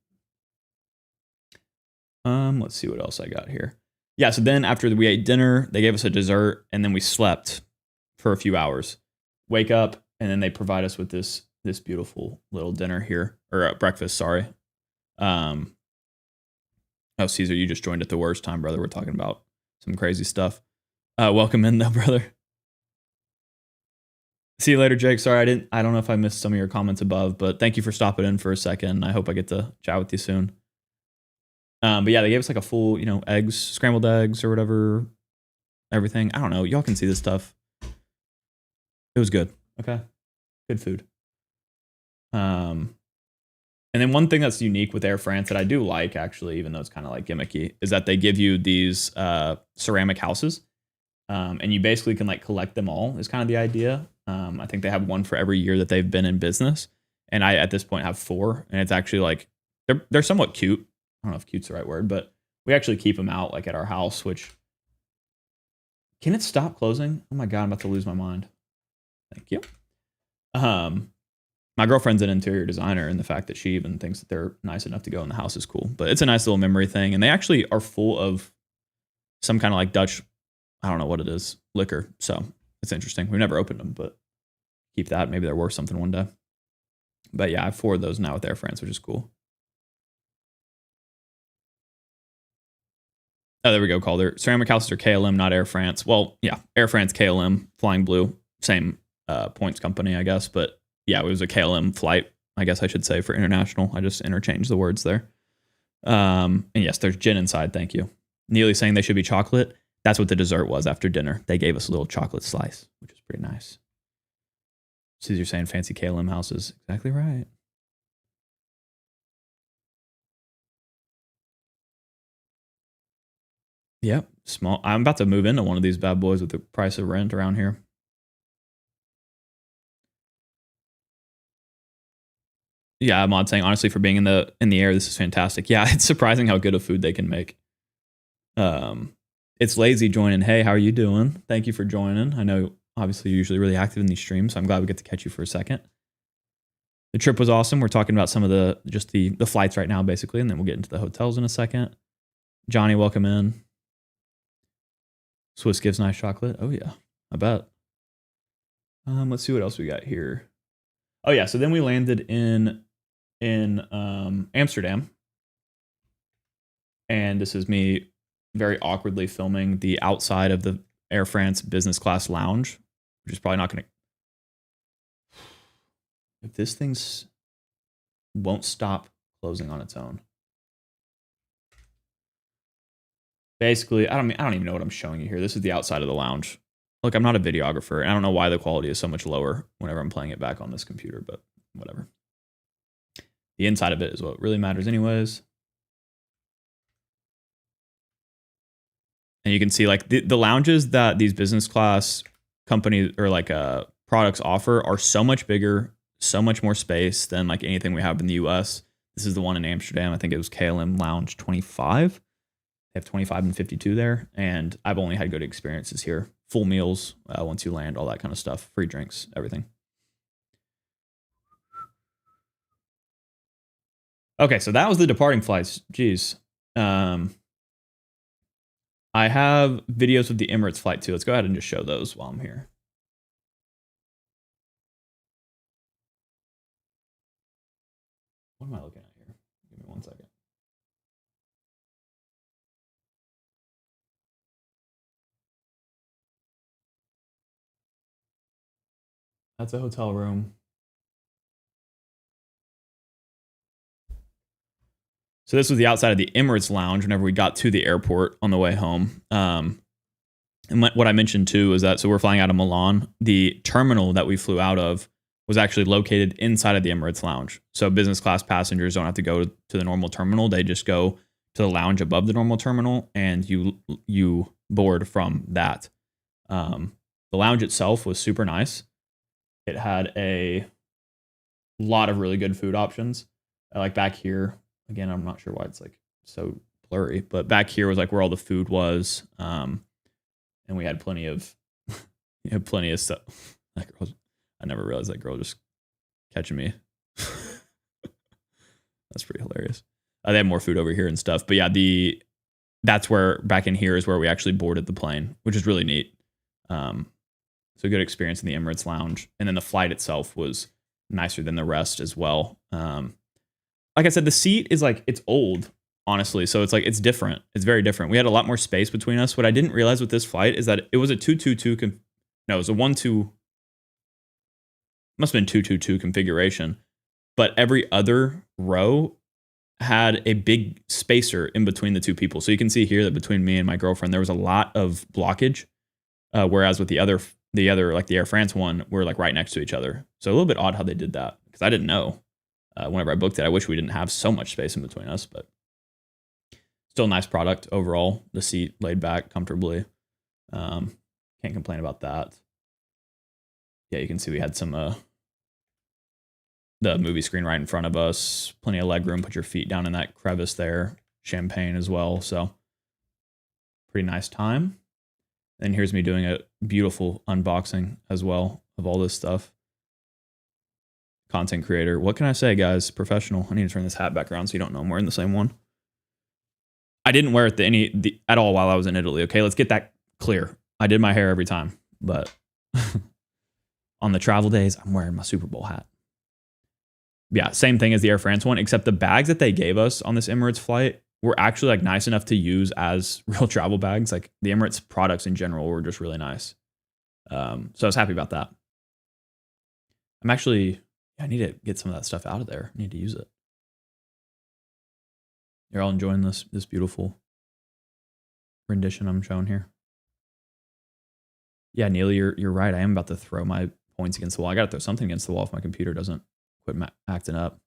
Let's see what else I got here. Yeah, so then after we ate dinner, they gave us a dessert, and then we slept for a few hours. Wake up, and then they provide us with this beautiful little dinner here, or breakfast, sorry. Oh, Caesar, you just joined at the worst time, brother. We're talking about some crazy stuff. Welcome in, though, brother. See you later, Jake. Sorry, I don't know if I missed some of your comments above, but thank you for stopping in for a second. I hope I get to chat with you soon. But yeah, they gave us like a full, eggs, scrambled eggs or whatever, everything. I don't know. Y'all can see this stuff. It was good. Okay. Good food. And then one thing that's unique with Air France that I do like, actually, even though it's kind of like gimmicky, is that they give you these ceramic houses. And you basically can like collect them all is kind of the idea. I think they have one for every year that they've been in business. And I, at this point, have 4. And it's actually like, they're somewhat cute. I don't know if cute's the right word, but we actually keep them out like at our house, which, can it stop closing? Oh my God, I'm about to lose my mind. Thank you. My girlfriend's an interior designer, and the fact that she even thinks that they're nice enough to go in the house is cool. But it's a nice little memory thing. And they actually are full of some kind of like Dutch, I don't know what it is, liquor. So it's interesting. We've never opened them, but keep that. Maybe they're worth something one day. But yeah, I have 4 of those now with Air France, which is cool. Oh, there we go, Calder. Ceramic houses are KLM, not Air France. Well, yeah, Air France, KLM, Flying Blue, same points company, I guess. But yeah, it was a KLM flight, I guess I should say, for international. I just interchanged the words there. And yes, there's gin inside. Thank you. Neely saying they should be chocolate. That's what the dessert was after dinner. They gave us a little chocolate slice, which was pretty nice. Caesar saying fancy KLM houses. Exactly right. Yep. Small. I'm about to move into one of these bad boys with the price of rent around here. Yeah, Mod saying honestly, for being in the air, this is fantastic. Yeah, it's surprising how good of food they can make. It's Lazy joining. Hey, how are you doing? Thank you for joining. I know obviously you're usually really active in these streams, so I'm glad we get to catch you for a second. The trip was awesome. We're talking about some of the flights right now, basically, and then we'll get into the hotels in a second. Johnny, welcome in. Swiss gives nice chocolate. Oh yeah, I bet. Let's see what else we got here. Oh yeah, so then we landed in Amsterdam, and this is me very awkwardly filming the outside of the Air France business class lounge, which is probably not going to. If this thing's won't stop closing on its own. Basically, I don't even know what I'm showing you here. This is the outside of the lounge. Look, I'm not a videographer, and I don't know why the quality is so much lower whenever I'm playing it back on this computer, but whatever. The inside of it is what really matters anyways. And you can see like the lounges that these business class companies or like products offer are so much bigger, so much more space than like anything we have in the US. This is the one in Amsterdam. I think it was KLM Lounge 25. They have 25 and 52 there. And I've only had good experiences here. Full meals once you land, all that kind of stuff. Free drinks, everything. Okay, so that was the departing flights. Jeez. I have videos of the Emirates flight too. Let's go ahead and just show those while I'm here. What am I looking at here? Give me 1 second. That's a hotel room. So this was the outside of the Emirates lounge whenever we got to the airport on the way home. And what I mentioned too is that, so we're flying out of Milan. The terminal that we flew out of was actually located inside of the Emirates lounge. So business class passengers don't have to go to the normal terminal. They just go to the lounge above the normal terminal, and you board from that. The lounge itself was super nice. It had a lot of really good food options. Like back here, again, I'm not sure why it's like so blurry, but back here was like where all the food was. And we had plenty of stuff. That girl, I never realized that girl just catching me. That's pretty hilarious. They have more food over here and stuff, but yeah, that's where back in here is where we actually boarded the plane, which is really neat. So good experience in the Emirates lounge, and then the flight itself was nicer than the rest as well. Like I said, the seat is like, it's old, honestly. So it's like, it's different. It's very different. We had a lot more space between us. What I didn't realize with this flight is that it was a 222, no, it was a 1-2, must have been 222 configuration, but every other row had a big spacer in between the two people. So you can see here that between me and my girlfriend, there was a lot of blockage. Whereas with the other, like the Air France one, we're like right next to each other. So a little bit odd how they did that, because I didn't know whenever I booked it. I wish we didn't have so much space in between us, but still a nice product overall. The seat laid back comfortably. Can't complain about that. Yeah, you can see we had some the movie screen right in front of us. Plenty of leg room. Put your feet down in that crevice there. Champagne as well. So pretty nice time. And here's me doing a beautiful unboxing as well of all this stuff. Content creator. What can I say, guys? Professional. I need to turn this hat back around so you don't know I'm wearing the same one. I didn't wear it at all while I was in Italy. Okay, let's get that clear. I did my hair every time, but on the travel days, I'm wearing my Super Bowl hat. Yeah, same thing as the Air France one, except the bags that they gave us on this Emirates flight were actually like nice enough to use as real travel bags. Like the Emirates products in general were just really nice. So I was happy about that. I need to get some of that stuff out of there. I need to use it. You're all enjoying this beautiful rendition I'm showing here. Yeah, Neil, you're right. I am about to throw my points against the wall. I got to throw something against the wall if my computer doesn't quit acting up.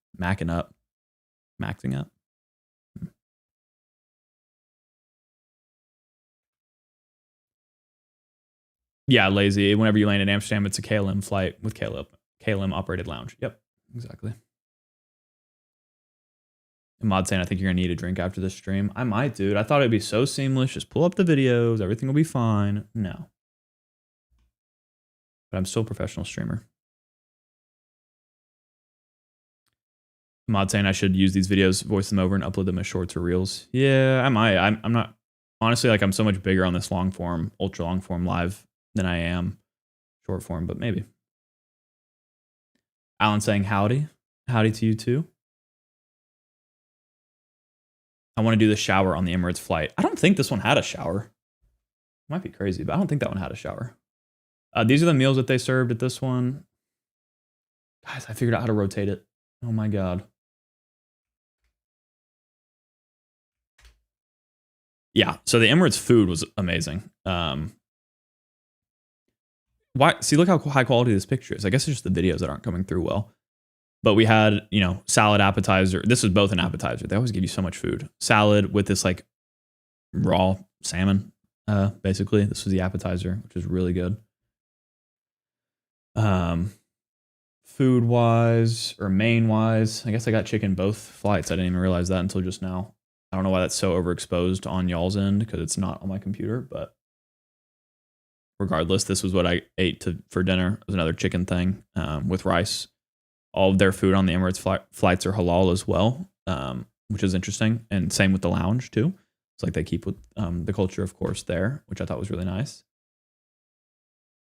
Yeah, lazy. Whenever you land in Amsterdam, it's a KLM flight with KLM operated lounge. Yep, exactly. And Mod saying, I think you're going to need a drink after this stream. I might, dude. I thought it'd be so seamless. Just pull up the videos. Everything will be fine. No. But I'm still a professional streamer. Mod saying I should use these videos, voice them over, and upload them as shorts or reels. Yeah, I might. I'm not. Honestly, like I'm so much bigger on this long form, ultra long form live than I am short form, but maybe. Alan saying howdy. Howdy to you too. I want to do the shower on the Emirates flight. I don't think this one had a shower. Might be crazy, but I don't think that one had a shower. These are the meals that they served at this one. Guys, I figured out how to rotate it. Oh my God. Yeah, so the Emirates food was amazing. See, look how high quality this picture is. I guess it's just the videos that aren't coming through well. But we had, salad appetizer. This was both an appetizer. They always give you so much food. Salad with this like raw salmon, basically. This was the appetizer, which was really good. Food wise or main wise, I guess I got chicken both flights. I didn't even realize that until just now. I don't know why that's so overexposed on y'all's end because it's not on my computer, but regardless, this was what I ate for dinner. It was another chicken thing with rice. All of their food on the Emirates flights are halal as well, which is interesting. And same with the lounge too. It's like they keep with the culture, of course, there, which I thought was really nice.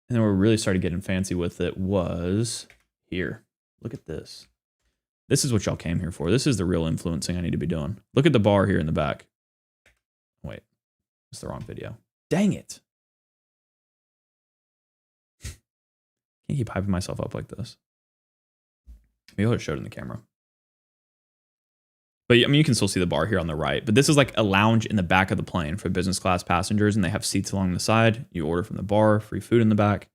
And then where we really started getting fancy with it was here. Look at this. This is what y'all came here for. This is the real influencing I need to be doing. Look at the bar here in the back. Wait, it's the wrong video. Dang it. Can't keep hyping myself up like this. Maybe I'll just show it in the camera. But I mean, you can still see the bar here on the right. But this is like a lounge in the back of the plane for business class passengers, and they have seats along the side. You order from the bar, free food in the back.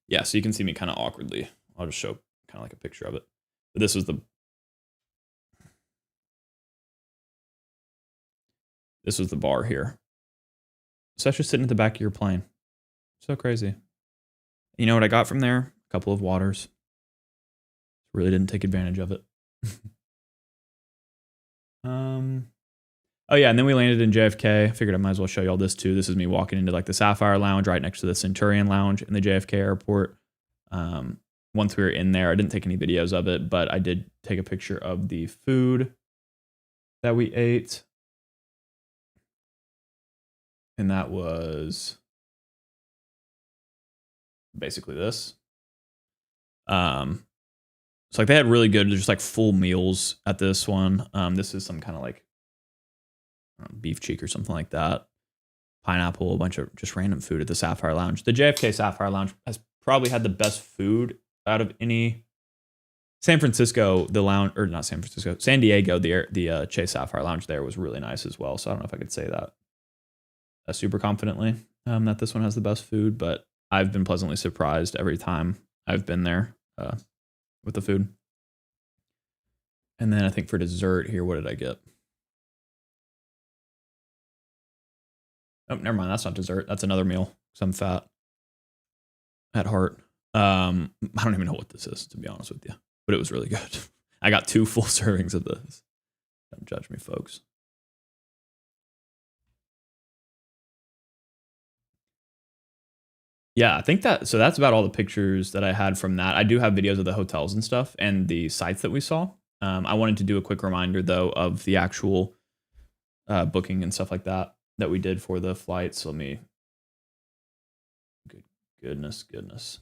Yeah, so you can see me kind of awkwardly. I'll just show kind of like a picture of it. But this was the bar here. So that's just sitting at the back of your plane. So crazy. You know what I got from there? A couple of waters. Really didn't take advantage of it. Oh yeah, and then we landed in JFK. I figured I might as well show you all this too. This is me walking into like the Sapphire Lounge right next to the Centurion Lounge in the JFK airport. Once we were in there, I didn't take any videos of it, but I did take a picture of the food that we ate. And that was basically this. So like they had really good, just like full meals at this one. This is some kind of like beef cheek or something like that. Pineapple, a bunch of just random food at the Sapphire Lounge. The JFK Sapphire Lounge has probably had the best food out of any. San Francisco, the lounge, or not San Francisco, San Diego, the Chase Sapphire Lounge there was really nice as well. So I don't know if I could say that super confidently that this one has the best food, but I've been pleasantly surprised every time I've been there with the food. And then I think for dessert here, what did I get? Oh, never mind. That's not dessert. That's another meal because I'm fat at heart. I don't even know what this is, to be honest with you, but it was really good. I got 2 full servings of this. Don't judge me, folks. Yeah, I think so that's about all the pictures that I had from that. I do have videos of the hotels and stuff and the sites that we saw. I wanted to do a quick reminder, though, of the actual booking and stuff like that we did for the flights. Let me... Goodness.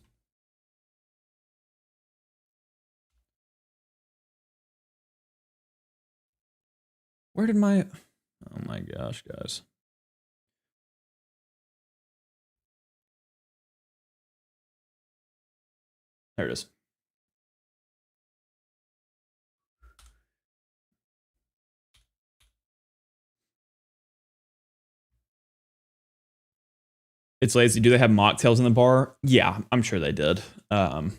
Where did my... Oh my gosh, guys. There it is. It's lazy. Do they have mocktails in the bar? Yeah, I'm sure they did. But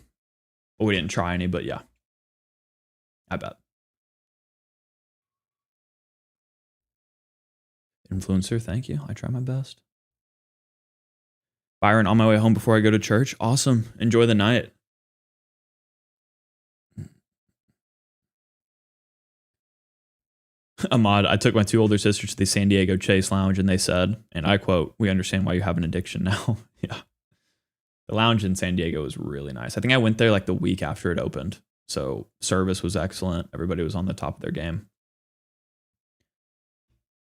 we didn't try any, but yeah. I bet. Influencer, thank you. I try my best. Byron, on my way home before I go to church. Awesome. Enjoy the night. Ahmad, I took my 2 older sisters to the San Diego Chase Lounge and they said, and I quote, "We understand why you have an addiction now." Yeah. The lounge in San Diego was really nice. I think I went there like the week after it opened. So service was excellent. Everybody was on the top of their game.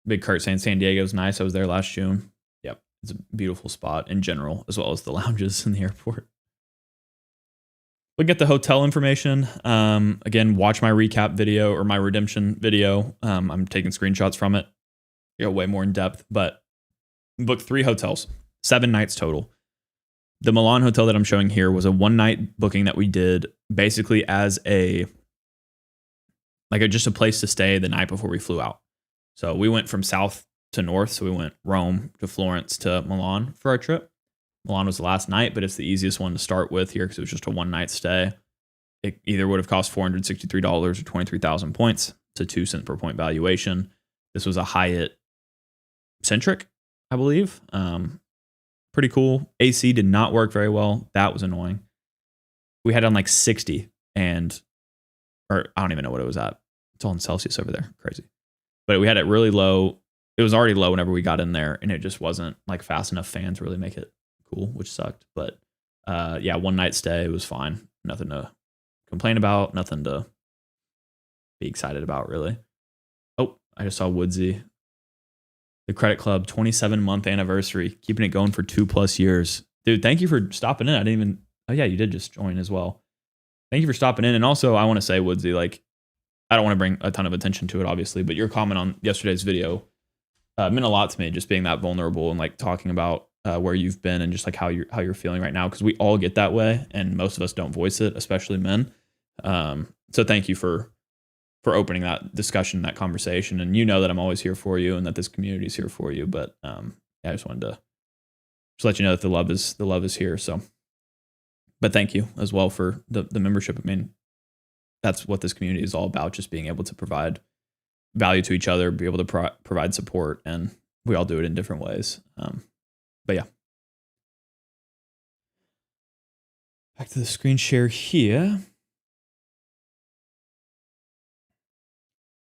Big Kurt saying San Diego's nice. I was there last June. Yep. It's a beautiful spot in general, as well as the lounges in the airport. Look at the hotel information. Again, watch my recap video or my redemption video. I'm taking screenshots from it. You know, way more in depth, but booked 3 hotels, 7 nights total. The Milan hotel that I'm showing here was a 1-night booking that we did basically as just a place to stay the night before we flew out. So we went from south to north. So we went Rome to Florence to Milan for our trip. Milan was the last night, but it's the easiest one to start with here because it was just a 1-night stay. It either would have cost $463 or 23,000 points. It's a 2 cent per point valuation. This was a Hyatt centric, I believe. Pretty cool. AC did not work very well. That was annoying. We had on like 60 or I don't even know what it was at. It's all in Celsius over there. Crazy. But we had it really low. It was already low whenever we got in there and it just wasn't like fast enough fan to really make it cool, which sucked. But yeah, 1-night stay was fine. Nothing to complain about. Nothing to be excited about, really. Oh, I just saw Woodsy. The Credit Club 27-month anniversary, keeping it going for 2+ years. Dude, thank you for stopping in. I didn't even... Oh yeah, you did just join as well. Thank you for stopping in. And also, I want to say, Woodsy, like, I don't want to bring a ton of attention to it, obviously, but your comment on yesterday's video meant a lot to me, just being that vulnerable and like talking about where you've been and just like how you're feeling right now, because we all get that way and most of us don't voice it, especially men. So thank you for opening that discussion, that conversation, and you know that I'm always here for you and that this community is here for you. But yeah, I just wanted to just let you know that the love is here. So, but thank you as well for the membership. I mean, that's what this community is all about, just being able to provide value to each other, be able to provide support, and we all do it in different ways. But yeah, back to the screen share here.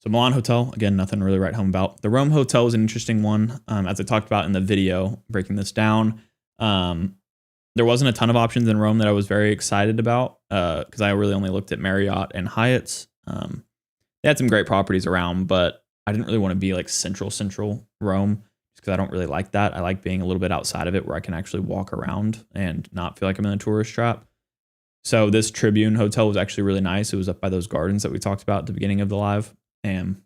So Milan Hotel, again, nothing to really write home about. The Rome Hotel is an interesting one. As I talked about in the video, breaking this down, there wasn't a ton of options in Rome that I was very excited about because I really only looked at Marriott and Hyatt's. They had some great properties around, but I didn't really want to be like central Rome because I don't really like that. I like being a little bit outside of it where I can actually walk around and not feel like I'm in a tourist trap. So this Tribune Hotel was actually really nice. It was up by those gardens that we talked about at the beginning of the live. And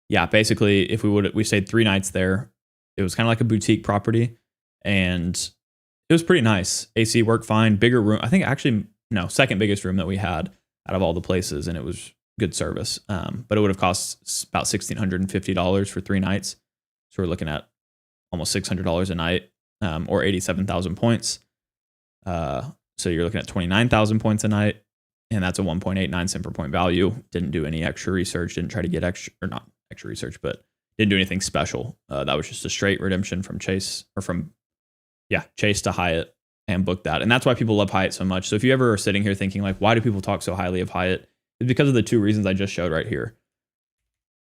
yeah, basically we stayed 3 nights there. It was kind of like a boutique property and it was pretty nice. AC worked fine, bigger room. I think actually, no, second biggest room that we had out of all the places. And it was good service. But it would have cost about $1,650 for 3 nights. So we're looking at almost $600 a night, or 87,000 points. So you're looking at 29,000 points a night, and that's a 1.89 cent per point value. Didn't do any extra research, didn't try to get extra, or not extra research, but didn't do anything special. That was just a straight redemption from Chase to Hyatt, and booked that. And that's why people love Hyatt so much. So if you ever are sitting here thinking like, why do people talk so highly of Hyatt? It's because of the 2 reasons I just showed right here.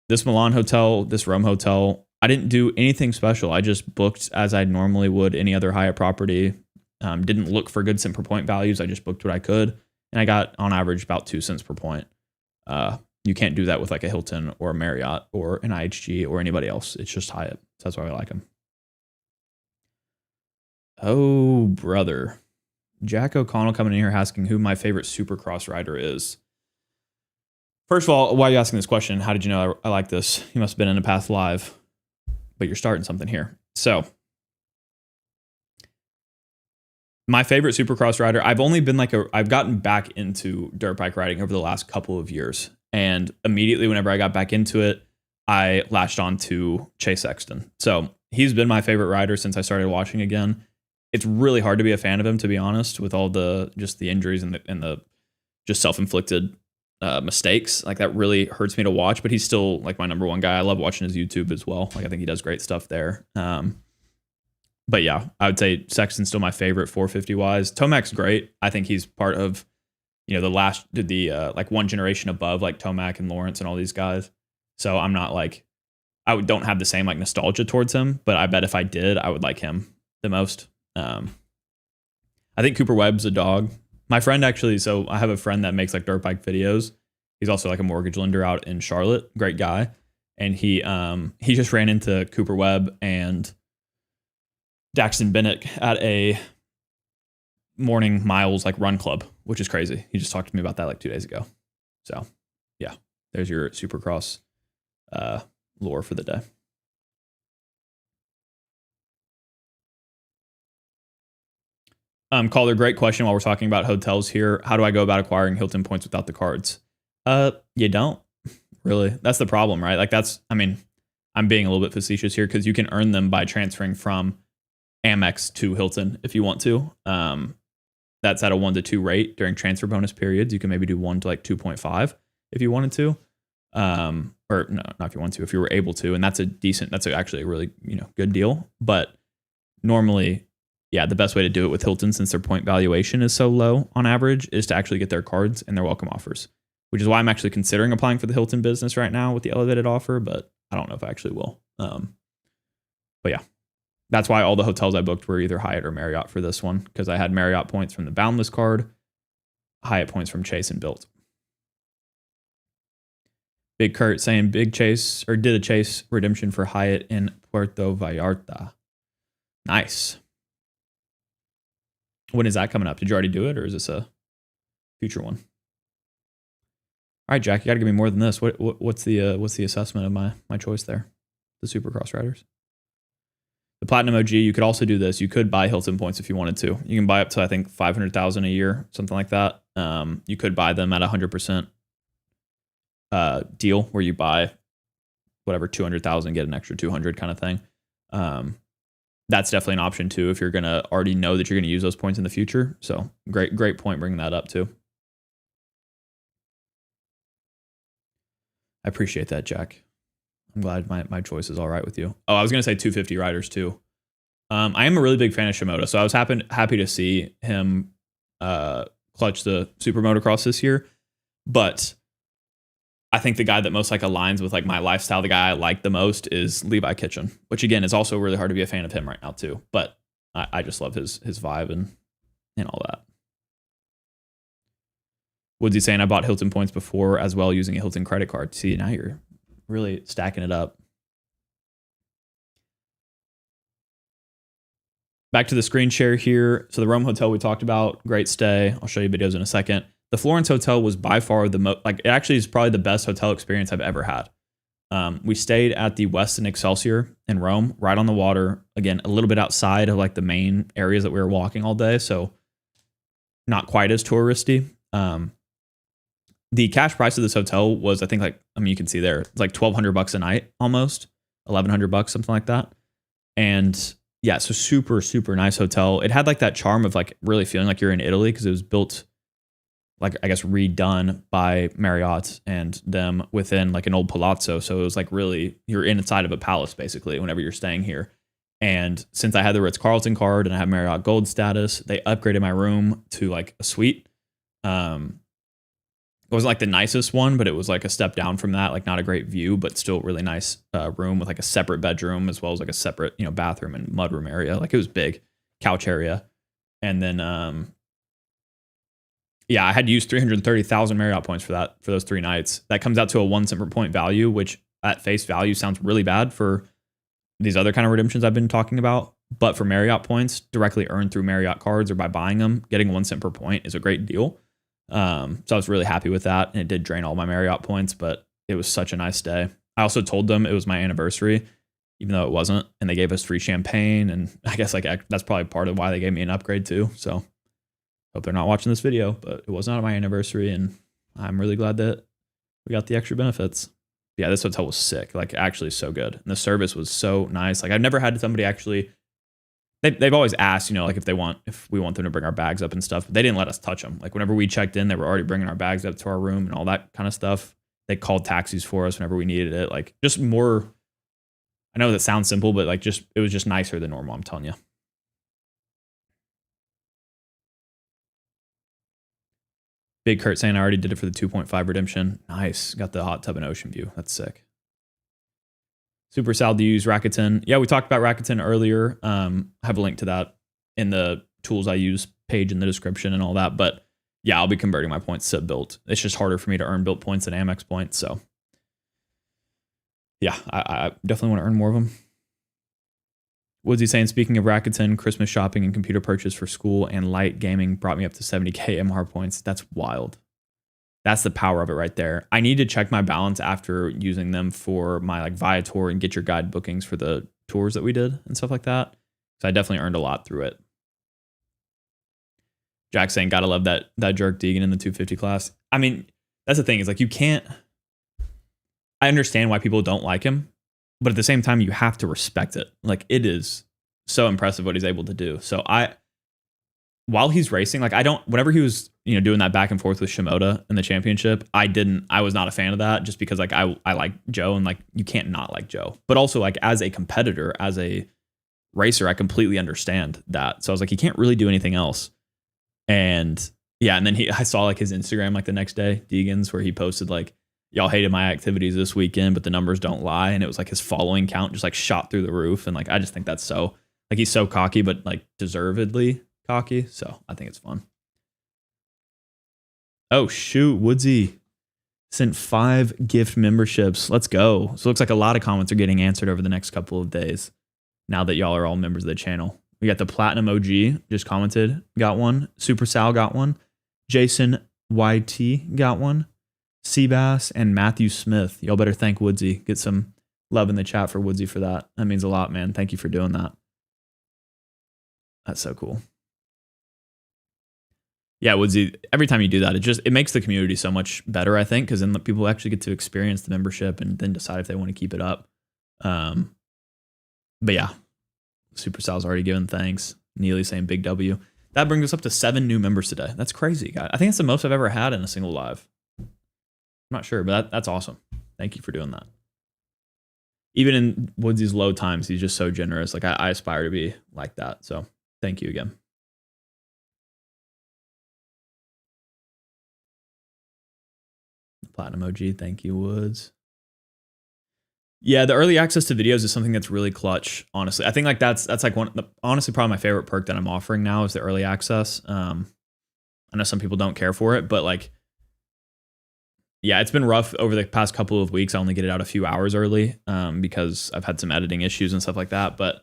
This Milan hotel, this Rome hotel, I didn't do anything special. I just booked as I normally would any other Hyatt property. Didn't look for good cent per point values. I just booked what I could. And I got on average about 2 cents per point. You can't do that with like a Hilton or a Marriott or an IHG or anybody else. It's just Hyatt. So that's why I like them. Oh, brother. Jack O'Connell coming in here asking who my favorite Supercross rider is. First of all, why are you asking this question? How did you know I like this? You must have been in a past live, but you're starting something here. So my favorite Supercross rider, I've gotten back into dirt bike riding over the last couple of years. And immediately whenever I got back into it, I latched on to Chase Sexton. So he's been my favorite rider since I started watching again. It's really hard to be a fan of him, to be honest, with all the injuries and the just self-inflicted mistakes. Like that really hurts me to watch, but he's still like my number one guy. I love watching his YouTube as well. Like I think he does great stuff there. But yeah, I would say Sexton's still my favorite 450 wise. Tomac's great. I think he's part of, the like one generation above like Tomac and Lawrence and all these guys. So I'm not like, don't have the same like nostalgia towards him, but I bet if I did, I would like him the most. I think Cooper Webb's a dog. My friend actually, so I have a friend that makes like dirt bike videos. He's also like a mortgage lender out in Charlotte. Great guy. And he just ran into Cooper Webb and Daxton Bennett at a morning miles like run club, which is crazy. He just talked to me about that like 2 days ago. So yeah, there's your Supercross lore for the day. Calder, great question while we're talking about hotels here. How do I go about acquiring Hilton points without the cards? You don't really. That's the problem, right? Like I'm being a little bit facetious here because you can earn them by transferring from Amex to Hilton if you want to. That's at a 1 to 2 rate during transfer bonus periods. You can maybe do 1 to like 2.5 if you wanted to. Or no, not if you want to, if you were able to. And that's actually a really, good deal. But normally, yeah, the best way to do it with Hilton, since their point valuation is so low on average, is to actually get their cards and their welcome offers, which is why I'm actually considering applying for the Hilton business right now with the elevated offer, but I don't know if I actually will. But yeah, that's why all the hotels I booked were either Hyatt or Marriott for this one, because I had Marriott points from the Boundless card, Hyatt points from Chase and Built. Big Kurt saying did a Chase redemption for Hyatt in Puerto Vallarta. Nice. When is that coming up? Did you already do it, or is this a future one? All right, Jack, you got to give me more than this. What's the assessment of my choice there? The Supercross riders. The Platinum OG, you could also do this. You could buy Hilton points if you wanted to. You can buy up to, I think, 500,000 a year, something like that. You could buy them at 100% deal where you buy whatever 200,000, get an extra 200 kind of thing. That's definitely an option too if you're gonna already know that you're gonna use those points in the future. So great point bringing that up too. I appreciate that, Jack. I'm glad my choice is all right with you. Oh, I was gonna say 250 riders too. I am a really big fan of Shimoda, so I was happy to see him clutch the super motocross this year. But I think the guy that most like aligns with like my lifestyle, the guy I like the most is Levi Kitchen, which again is also really hard to be a fan of him right now too. But I just love his vibe and all that. Woodsy saying I bought Hilton points before as well using a Hilton credit card. See, now you're really stacking it up. Back to the screen share here. So the Rome Hotel we talked about, great stay. I'll show you videos in a second. The Florence Hotel was by far the most, like it actually is probably the best hotel experience I've ever had. We stayed at the Westin Excelsior in Rome, right on the water. Again, a little bit outside of like the main areas that we were walking all day. So not quite as touristy. The cash price of this hotel was, I think you can see there, it's like $1,200 a night, almost $1,100, something like that. And yeah, so super, super nice hotel. It had like that charm of like really feeling like you're in Italy because it was built like, I guess, redone by Marriott and them within like an old palazzo. So it was like really, you're inside of a palace basically whenever you're staying here. And since I had the Ritz-Carlton card and I have Marriott Gold status, they upgraded my room to like a suite. It wasn't like the nicest one, but it was like a step down from that, like not a great view, but still really nice room with like a separate bedroom as well as like a separate, bathroom and mudroom area. Like it was big, couch area. And then, I had to use 330,000 Marriott points for those 3 nights. That comes out to a 1 cent per point value, which at face value sounds really bad for these other kind of redemptions I've been talking about. But for Marriott points directly earned through Marriott cards or by buying them, getting 1 cent per point is a great deal. So I was really happy with that. And it did drain all my Marriott points, but it was such a nice day. I also told them it was my anniversary, even though it wasn't. And they gave us free champagne. And I guess like that's probably part of why they gave me an upgrade too. So hope they're not watching this video, but it was not my anniversary. And I'm really glad that we got the extra benefits. Yeah, this hotel was sick. Like actually so good. And the service was so nice. Like I've never had somebody actually, they've always asked, like if we want them to bring our bags up and stuff, but they didn't let us touch them. Like whenever we checked in, they were already bringing our bags up to our room and all that kind of stuff. They called taxis for us whenever we needed it. Like just more, I know that sounds simple, but like it was just nicer than normal. I'm telling you. Big Kurt saying I already did it for the 2.5 redemption. Nice. Got the hot tub and ocean view. That's sick. Super Sal, do you use Rakuten? Yeah, we talked about Rakuten earlier. I have a link to that in the tools I use page in the description and all that. But yeah, I'll be converting my points to built. It's just harder for me to earn built points than Amex points. So yeah, I definitely want to earn more of them. Woodsy saying, speaking of Rakuten, Christmas shopping and computer purchase for school and light gaming brought me up to 70K MR points. That's wild. That's the power of it right there. I need to check my balance after using them for my like Viator and Get Your Guide bookings for the tours that we did and stuff like that. So I definitely earned a lot through it. Jack saying, gotta love that jerk Deegan in the 250 class. I mean, that's the thing is like you can't. I understand why people don't like him, but at the same time, you have to respect it. Like it is so impressive what he's able to do. So while he's racing, like whenever he was, doing that back and forth with Shimoda in the championship, I was not a fan of that just because like I like Joe and like you can't not like Joe, but also like as a competitor, as a racer, I completely understand that. So I was like, he can't really do anything else. And yeah. And then I saw like his Instagram, like the next day, Deegan's, where he posted like, y'all hated my activities this weekend, but the numbers don't lie. And it was like his following count just like shot through the roof. And like, I just think that's so like, he's so cocky, but like deservedly cocky. So I think it's fun. Oh shoot. Woodsy sent 5 gift memberships. Let's go. So it looks like a lot of comments are getting answered over the next couple of days. Now that y'all are all members of the channel, we got the Platinum OG just commented, got one. Super Sal got one. Jason YT got one. Seabass and Matthew Smith. Y'all better thank Woodsy. Get some love in the chat for Woodsy for that. That means a lot, man. Thank you for doing that. That's so cool. Yeah, Woodsy, every time you do that, it makes the community so much better, I think, because then the people actually get to experience the membership and then decide if they want to keep it up. But yeah, Super Sal's already given thanks. Neely saying big W. That brings us up to 7 new members today. That's crazy, guys. I think it's the most I've ever had in a single live. I'm not sure, but that's awesome. Thank you for doing that. Even in Woodsy's low times, he's just so generous. Like I aspire to be like that. So thank you again. Platinum OG, thank you, Woods. Yeah, the early access to videos is something that's really clutch, honestly. I think like that's like honestly probably my favorite perk that I'm offering now is the early access. I know some people don't care for it, but like, yeah, it's been rough over the past couple of weeks. I only get it out a few hours early because I've had some editing issues and stuff like that. But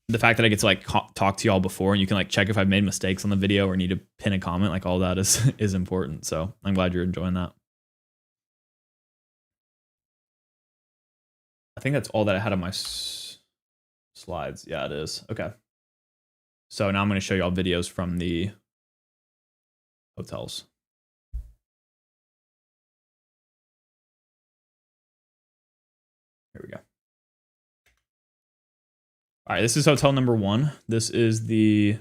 the fact that I get to like talk to y'all before and you can like check if I've made mistakes on the video or need to pin a comment, like all that is important. So I'm glad you're enjoying that. I think that's all that I had on my slides. Yeah, it is. Okay. So now I'm going to show y'all videos from the hotels. Here we go. All right, this is hotel number 1. This is the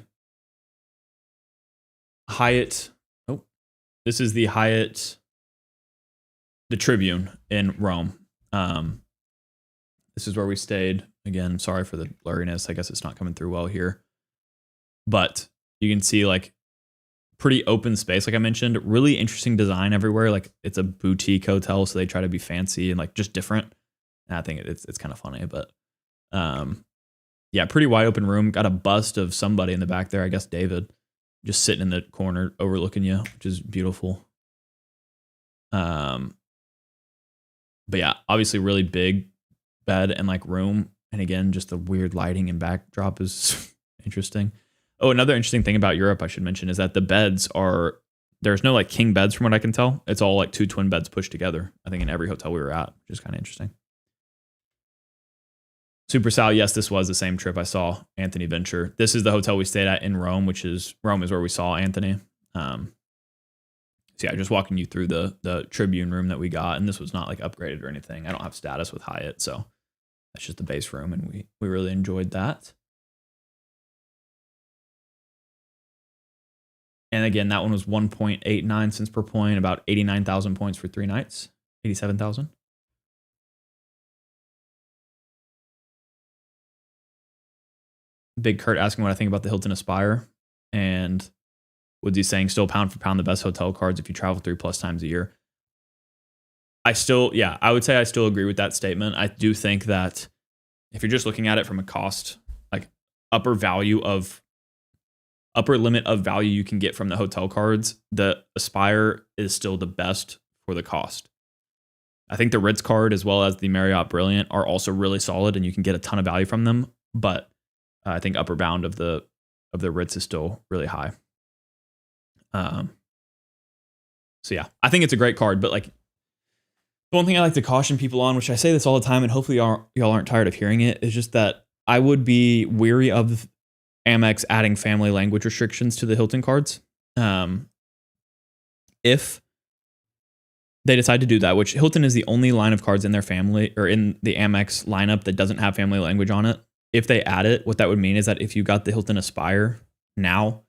Hyatt. Oh, this is the Hyatt, the Tribune in Rome. This is where we stayed. Again, sorry for the blurriness. I guess it's not coming through well here. But you can see like pretty open space, like I mentioned. Really interesting design everywhere. Like it's a boutique hotel, so they try to be fancy and like just different. And I think it's kind of funny, but yeah, pretty wide open room. Got a bust of somebody in the back there. I guess David, just sitting in the corner overlooking you, which is beautiful. But yeah, obviously really big bed and like room. And again, just the weird lighting and backdrop is interesting. Oh, another interesting thing about Europe I should mention is that the beds there's no like king beds from what I can tell. It's all like 2 twin beds pushed together, I think in every hotel we were at, which is kind of interesting. Super Sal, yes, this was the same trip I saw Anthony venture. This is the hotel we stayed at in Rome, Rome is where we saw Anthony. So yeah, just walking you through the Tribune room that we got, and this was not like upgraded or anything. I don't have status with Hyatt, so that's just the base room, and we really enjoyed that. And again, that one was 1.89 cents per point, about 89,000 points for 3 nights, 87,000. Big Kurt asking what I think about the Hilton Aspire, and Woodsy saying still pound for pound the best hotel cards if you travel 3+ times a year. I would say I still agree with that statement. I do think that if you're just looking at it from a cost, like upper limit of value you can get from the hotel cards, the Aspire is still the best for the cost. I think the Ritz card as well as the Marriott Brilliant are also really solid and you can get a ton of value from them, but I think upper bound of the Ritz is still really high. So yeah, I think it's a great card, but like the one thing I like to caution people on, which I say this all the time, and hopefully y'all aren't tired of hearing it, is just that I would be weary of Amex adding family language restrictions to the Hilton cards. If they decide to do that, which Hilton is the only line of cards in their family or in the Amex lineup that doesn't have family language on it. If they add it, what that would mean is that if you got the Hilton Aspire now,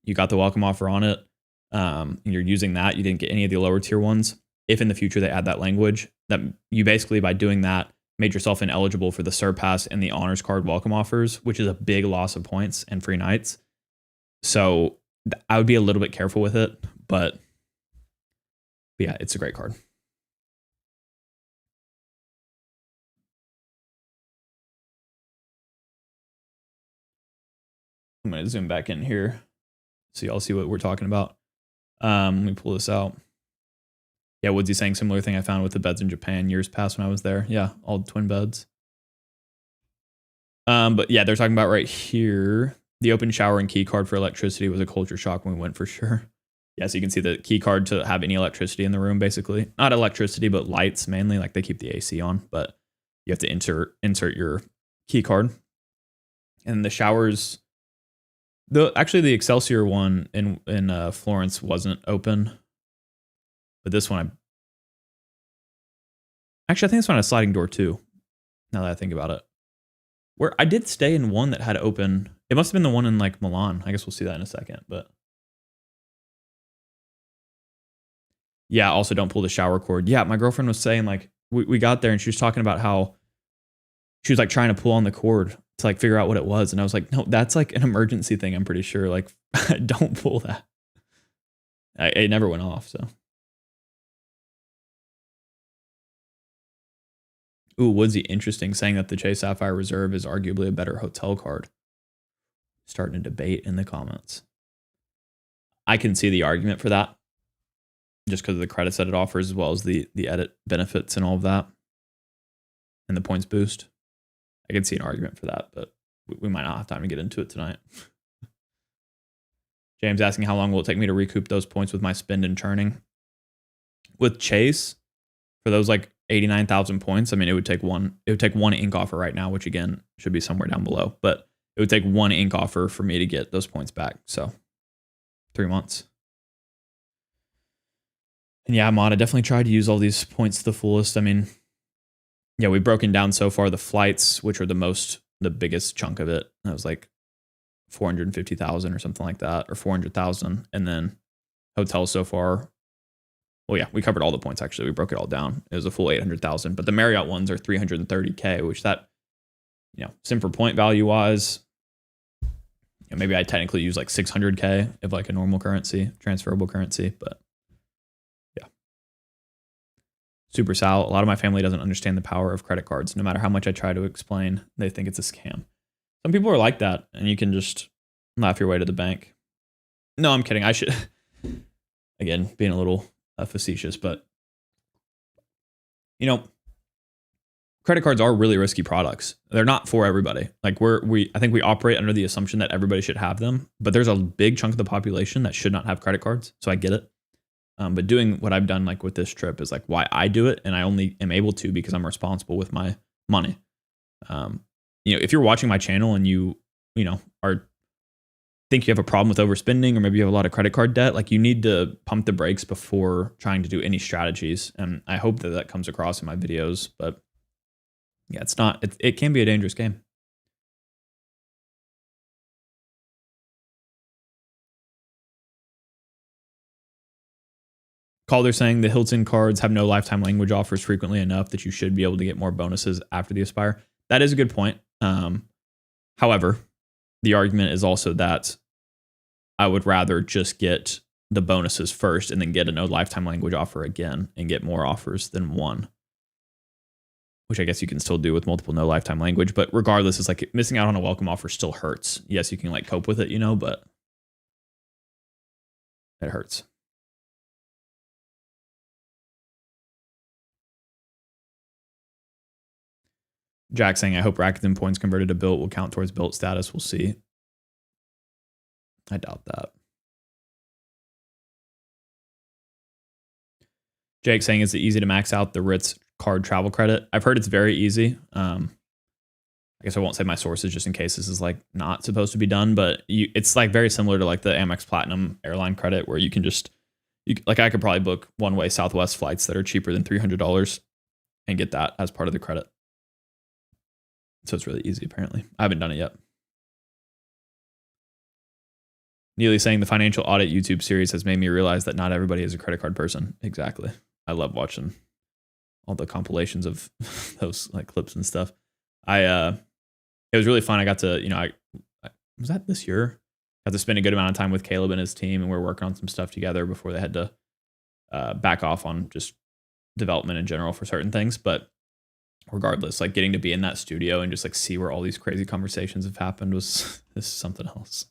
you got the welcome offer on it, and you're using that, you didn't get any of the lower tier ones. If in the future they add that language, that you basically by doing that made yourself ineligible for the Surpass and the Honors Card welcome offers, which is a big loss of points and free nights. So I would be a little bit careful with it, but yeah, it's a great card. I'm going to zoom back in here so y'all see what we're talking about. Let me pull this out. Yeah, Woodsy saying similar thing I found with the beds in Japan years past when I was there. Yeah, all twin beds. But yeah, they're talking about right here. The open shower and key card for electricity was a culture shock when we went for sure. Yeah, so you can see the key card to have any electricity in the room, basically. Not electricity, but lights mainly. Like they keep the AC on, but you have to insert your key card. And the showers Actually the Excelsior one in Florence wasn't open, but this one I think this one had a sliding door too. Now that I think about it, where I did stay in one that had open. It must have been the one in like Milan. I guess we'll see that in a second, but yeah. Also, don't pull the shower cord. Yeah, my girlfriend was saying like we got there and she was talking about how she was like trying to pull on the cord to like figure out what it was, and I was like, no, that's like an emergency thing. I'm pretty sure. Like, don't pull that. It never went off. So, ooh, Woodsy, interesting, saying that the Chase Sapphire Reserve is arguably a better hotel card. Starting a debate in the comments. I can see the argument for that, just because of the credits that it offers, as well as the edit benefits and all of that, and the points boost. I can see an argument for that, but we might not have time to get into it tonight. James asking, how long will it take me to recoup those points with my spend and churning? With Chase, for those like 89,000 points, I mean, it would take one ink offer right now, which again should be somewhere down below, but it would take one ink offer for me to get those points back. So 3 months. And yeah, Mod, I definitely tried to use all these points to the fullest. I mean, yeah, we've broken down so far the flights, which are the biggest chunk of it. That was like 450,000 or something like that, or 400,000. And then hotels so far. Well, yeah, we covered all the points actually. We broke it all down. It was a full 800,000, but the Marriott ones are 330K, which that, sim for point value wise, maybe I technically use like 600K of like a normal currency, transferable currency, but yeah. Super Sal, a lot of my family doesn't understand the power of credit cards. No matter how much I try to explain, they think it's a scam. Some people are like that, and you can just laugh your way to the bank. No, I'm kidding. I should, again, being a little facetious, but credit cards are really risky products. They're not for everybody. Like I think we operate under the assumption that everybody should have them, but there's a big chunk of the population that should not have credit cards. So I get it. But doing what I've done like with this trip is like why I do it. And I only am able to because I'm responsible with my money. If you're watching my channel and you think you have a problem with overspending, or maybe you have a lot of credit card debt, like you need to pump the brakes before trying to do any strategies. And I hope that comes across in my videos, but yeah, it can be a dangerous game. Calder saying the Hilton cards have no lifetime language offers frequently enough that you should be able to get more bonuses after the Aspire. That is a good point. However, the argument is also that I would rather just get the bonuses first and then get a no lifetime language offer again and get more offers than one, which I guess you can still do with multiple no lifetime language. But regardless, it's like missing out on a welcome offer still hurts. Yes, you can like cope with it, but it hurts. Jack saying, I hope Rakuten points converted to built will count towards built status. We'll see. I doubt that. Jake saying, is it easy to max out the Ritz card travel credit? I've heard it's very easy. I guess I won't say my sources just in case this is like not supposed to be done, but it's like very similar to like the Amex Platinum airline credit where you can just, like I could probably book one-way Southwest flights that are cheaper than $300 and get that as part of the credit. So it's really easy, apparently. I haven't done it yet. Neely saying the financial audit YouTube series has made me realize that not everybody is a credit card person. Exactly. I love watching all the compilations of those like clips and stuff. It was really fun. I got to, I was that this year? Got to spend a good amount of time with Caleb and his team, and we were working on some stuff together before they had to back off on just development in general for certain things. But regardless, like getting to be in that studio and just like see where all these crazy conversations have happened was this is something else.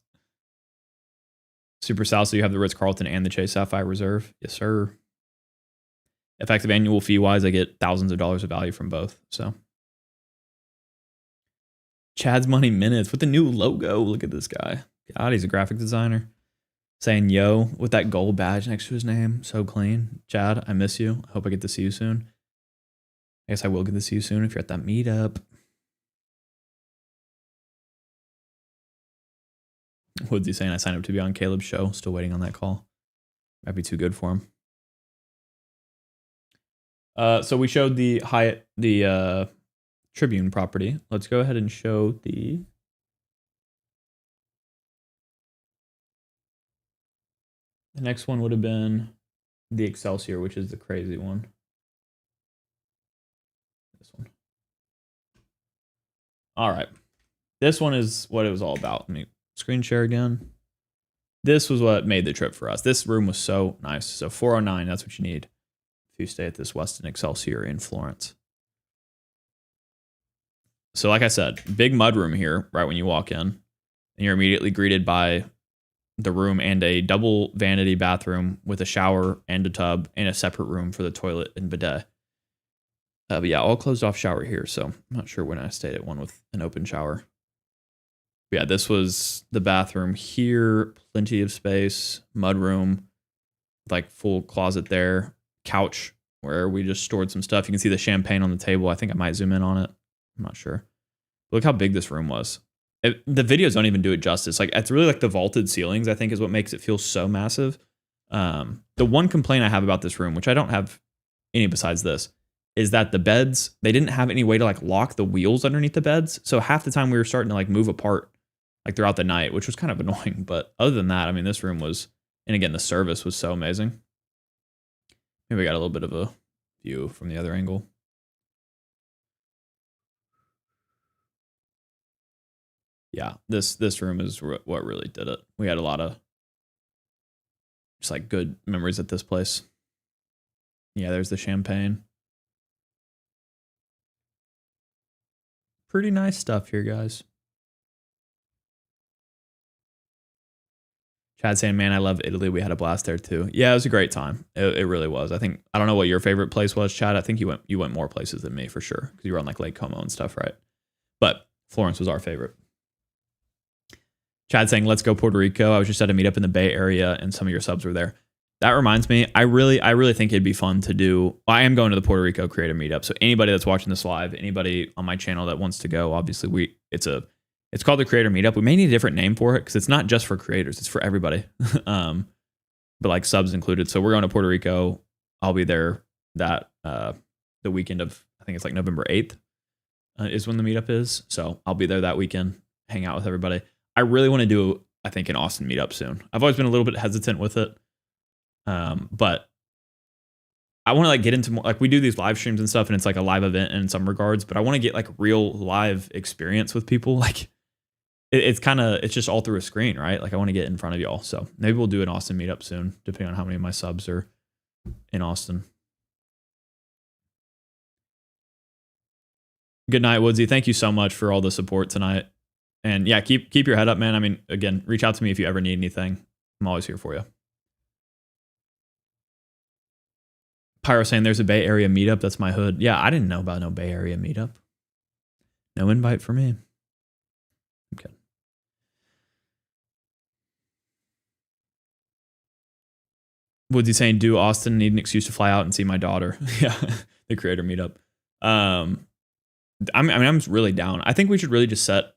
Super Sal, so you have the Ritz-Carlton and the Chase Sapphire Reserve? Yes, sir. Effective annual fee wise, I get thousands of dollars of value from both. So Chad's Money Minutes with the new logo. Look at this guy. God, he's a graphic designer. Saying yo with that gold badge next to his name. So clean. Chad, I miss you. I hope I get to see you soon. I guess I will get to see you soon if you're at that meetup. Woodsy saying I signed up to be on Caleb's show. Still waiting on that call. Might be too good for him. So we showed the Hyatt, the Tribune property. Let's go ahead and show the next one would have been the Excelsior, which is the crazy one. This one. All right. This one is what it was all about. Let me screen share again. This was what made the trip for us. This room was so nice. So 409, that's what you need if you stay at this Westin Excelsior in Florence. So like I said, big mud room here right when you walk in. And you're immediately greeted by the room and a double vanity bathroom with a shower and a tub and a separate room for the toilet and bidet. But yeah, all closed off shower here. So I'm not sure when I stayed at one with an open shower. But yeah, this was the bathroom here. Plenty of space, mud room, like full closet there, couch where we just stored some stuff. You can see the champagne on the table. I think I might zoom in on it. I'm not sure. But look how big this room was. The videos don't even do it justice. Like, it's really like the vaulted ceilings, I think, is what makes it feel so massive. The one complaint I have about this room, which I don't have any besides this, is that the beds, they didn't have any way to like lock the wheels underneath the beds. So half the time we were starting to like move apart like throughout the night, which was kind of annoying. But other than that, I mean, this room was, and again, the service was so amazing. Maybe we got a little bit of a view from the other angle. Yeah, this room is what really did it. We had a lot of just like good memories at this place. Yeah, there's the champagne. Pretty nice stuff here, guys. Chad saying, man, I love Italy. We had a blast there too. Yeah, it was a great time. It really was. I don't know what your favorite place was, Chad. I think you went more places than me for sure, because you were on like Lake Como and stuff, right? But Florence was our favorite. Chad saying, let's go Puerto Rico. I was just at a meetup in the Bay Area and some of your subs were there. That reminds me, I really think it'd be fun to do. I am going to the Puerto Rico creator meetup. So anybody that's watching this live, anybody on my channel that wants to go, obviously it's called the creator meetup. We may need a different name for it because it's not just for creators, it's for everybody. But like subs included. So we're going to Puerto Rico. I'll be there the weekend of, I think it's like November 8th is when the meetup is. So I'll be there that weekend, hang out with everybody. I really want to do, I think, an Austin meetup soon. I've always been a little bit hesitant with it. But I want to like get into more, like we do these live streams and stuff and it's like a live event in some regards, but I want to get like real live experience with people. Like it's just all through a screen, right? Like I want to get in front of y'all. So maybe we'll do an Austin meetup soon, depending on how many of my subs are in Austin. Good night, Woodsy. Thank you so much for all the support tonight. And yeah, keep your head up, man. I mean, again, reach out to me if you ever need anything. I'm always here for you. Pyro saying there's a Bay Area meetup. That's my hood. Yeah, I didn't know about no Bay Area meetup. No invite for me. Okay. Woodsy saying, do Austin, need an excuse to fly out and see my daughter? Yeah, the creator meetup. I'm really down. I think we should really just set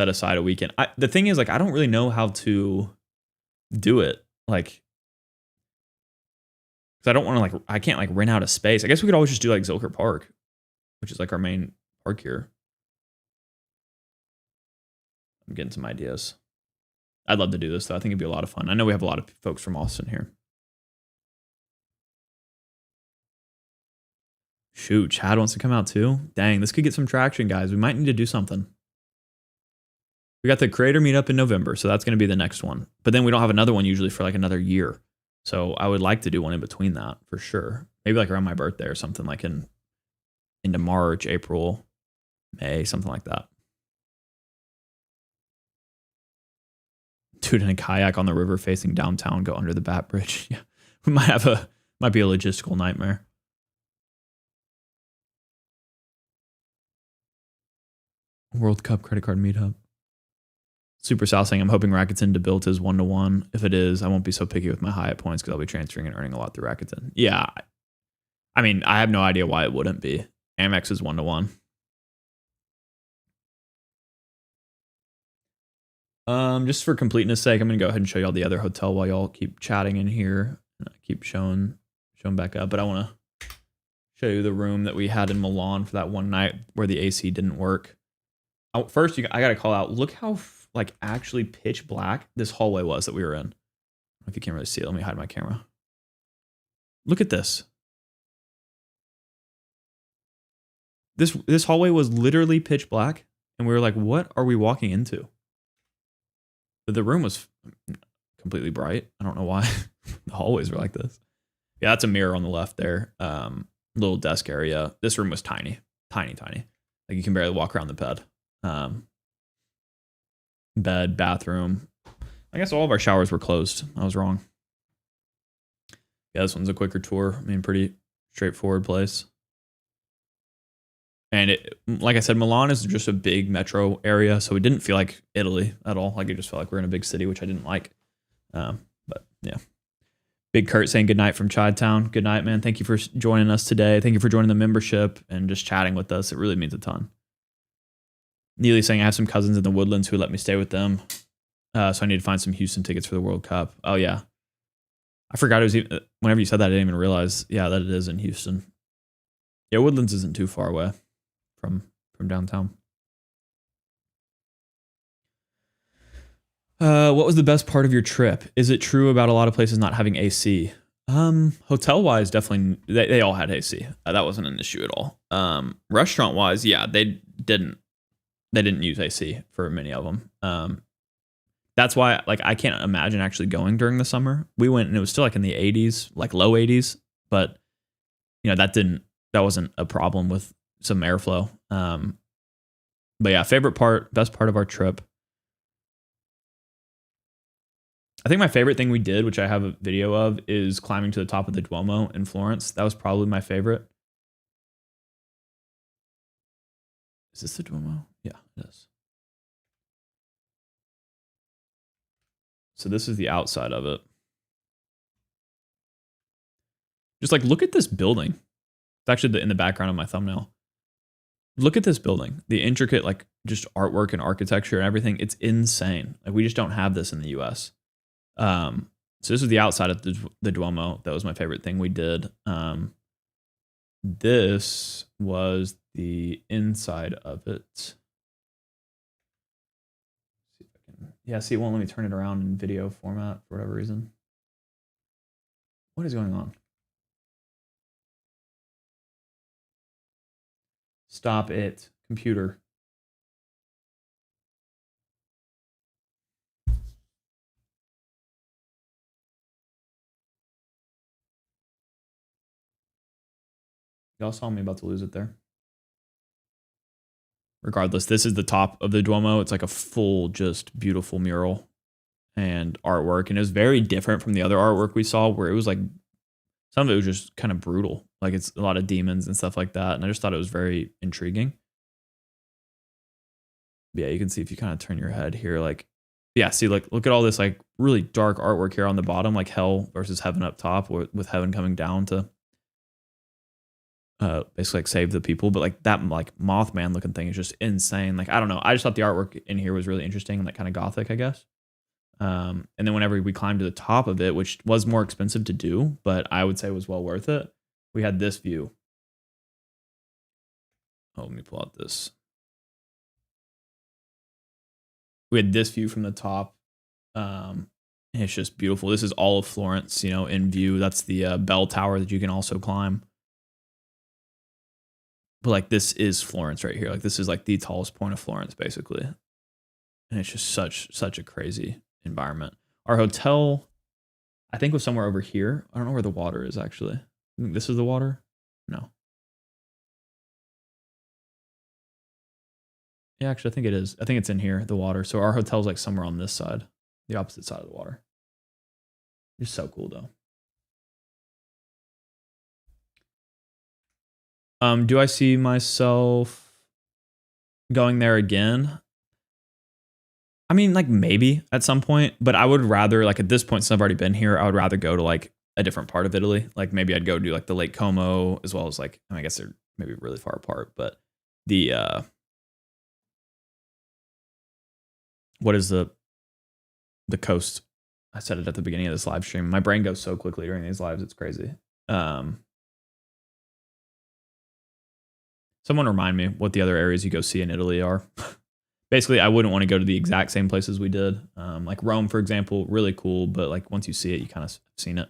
aside a weekend. The thing is, like, I don't really know how to do it. Like, because I don't want to, like, I can't, like, rent out a space. I guess we could always just do, like, Zilker Park, which is, like, our main park here. I'm getting some ideas. I'd love to do this, though. I think it'd be a lot of fun. I know we have a lot of folks from Austin here. Shoot, Chad wants to come out too? Dang, this could get some traction, guys. We might need to do something. We got the creator meetup in November, so that's going to be the next one. But then we don't have another one usually for like another year. So I would like to do one in between that for sure. Maybe like around my birthday or something, like into March, April, May, something like that. Dude in a kayak on the river facing downtown, go under the Bat Bridge. Yeah, we might be a logistical nightmare. World Cup credit card meetup. Super Sal saying, I'm hoping Rakuten debuilt is 1-to-1. If it is, I won't be so picky with my Hyatt points because I'll be transferring and earning a lot through Rakuten. Yeah. I mean, I have no idea why it wouldn't be. Amex is 1-to-1. Just for completeness sake, I'm gonna go ahead and show y'all the other hotel while y'all keep chatting in here. Keep showing back up, but I want to show you the room that we had in Milan for that one night where the AC didn't work. First, I gotta call out. Look how like actually pitch black this hallway was that we were in. If you can't really see it, let me hide my camera. Look at this. This hallway was literally pitch black, and we were like, "What are we walking into?" But the room was completely bright. I don't know why the hallways were like this. Yeah, that's a mirror on the left there. Little desk area. This room was tiny. Like you can barely walk around the bed. Bed, bathroom. I guess all of our showers were closed. I was wrong. Yeah, this one's a quicker tour. I mean, pretty straightforward place. And like I said, Milan is just a big metro area, so it didn't feel like Italy at all. Like it just felt like we're in a big city, which I didn't like. But yeah. Big Kurt saying good night from Chi-Town. Good night, man. Thank you for joining us today. Thank you for joining the membership and just chatting with us. It really means a ton. Neely saying I have some cousins in the Woodlands who let me stay with them. So I need to find some Houston tickets for the World Cup. Oh, yeah. I forgot it was even, whenever you said that, I didn't even realize, that it is in Houston. Yeah, Woodlands isn't too far away from downtown. What was the best part of your trip? Is it true about a lot of places not having AC? Hotel wise, definitely they all had AC. That wasn't an issue at all. Restaurant wise, yeah, they didn't use AC for many of them. That's why like I can't imagine actually going during the summer. We went and it was still like in the 80s, like low 80s, but that wasn't a problem with some airflow. But yeah, best part of our trip. I think my favorite thing we did, which I have a video of, is climbing to the top of the Duomo in Florence. That was probably my favorite. Is this the Duomo? Yeah, it is. So this is the outside of it. Just like, look at this building. It's actually in the background of my thumbnail. Look at this building. The intricate, like, just artwork and architecture and everything. It's insane. Like, we just don't have this in the US. So this is the outside of the Duomo. That was my favorite thing we did. This was the inside of it. See if I can. Yeah, see, it won't let me turn it around in video format for whatever reason. What is going on? Stop it, computer. Y'all saw me about to lose it there. Regardless, this is the top of the Duomo. It's like a full, just beautiful mural and artwork. And it was very different from the other artwork we saw, where it was like, some of it was just kind of brutal. Like it's a lot of demons and stuff like that. And I just thought it was very intriguing. Yeah, you can see if you kind of turn your head here, like, yeah, see, like, look at all this like really dark artwork here on the bottom, like hell versus heaven up top, with heaven coming down to basically like save the people. But like that like Mothman looking thing is just insane. Like, I don't know. I just thought the artwork in here was really interesting and like kind of gothic, I guess. And then whenever we climbed to the top of it, which was more expensive to do, but I would say was well worth it, we had this view. Oh, let me pull out this. We had this view from the top. And it's just beautiful. This is all of Florence, in view. That's the bell tower that you can also climb. But like this is Florence right here. Like this is like the tallest point of Florence, basically. And it's just such a crazy environment. Our hotel, I think, was somewhere over here. I don't know where the water is actually. I think this is the water. No. Yeah, actually, I think it is. I think it's in here, the water. So our hotel's like somewhere on this side, the opposite side of the water. It's so cool though. Do I see myself going there again? I mean, like maybe at some point, but I would rather, like at this point, since I've already been here, I would rather go to like a different part of Italy. Like maybe I'd go do like the Lake Como, as well as like, I guess they're maybe really far apart, but the, what is the the coast. I said it at the beginning of this live stream. My brain goes so quickly during these lives. It's crazy. Someone remind me what the other areas you go see in Italy are. Basically, I wouldn't want to go to the exact same places we did. Like Rome, for example, really cool. But like once you see it, you kind of seen it.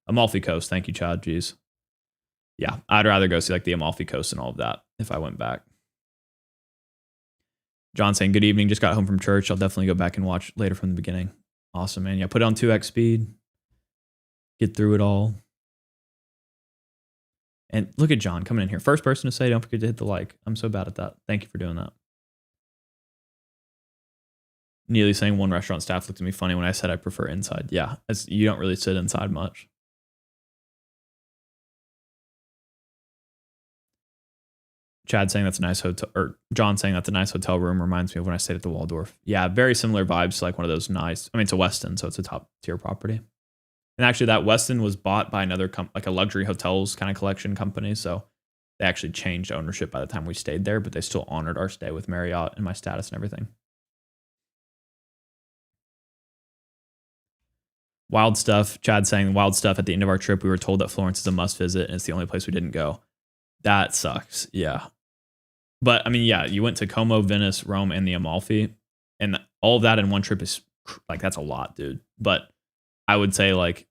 Amalfi Coast. Thank you, Chad. Jeez. Yeah, I'd rather go see like the Amalfi Coast and all of that if I went back. John saying, good evening. Just got home from church. I'll definitely go back and watch later from the beginning. Awesome, man. Yeah, put it on 2x speed. Get through it all. And look at John coming in here. First person to say, don't forget to hit the like. I'm so bad at that. Thank you for doing that. Neely saying, one restaurant staff looked at me funny when I said I prefer inside. Yeah, you don't really sit inside much. Chad saying that's a nice hotel, or John saying that's a nice hotel room reminds me of when I stayed at the Waldorf. Yeah, very similar vibes to like one of those nice, I mean, it's a Westin, so it's a top tier property. And actually that Westin was bought by another, like a luxury hotels kind of collection company. So they actually changed ownership by the time we stayed there, but they still honored our stay with Marriott and my status and everything. Wild stuff. Chad saying wild stuff. At the end of our trip, we were told that Florence is a must visit and it's the only place we didn't go. That sucks. Yeah. But I mean, yeah, you went to Como, Venice, Rome, and the Amalfi, and all of that in one trip is like, that's a lot, dude. But I would say like,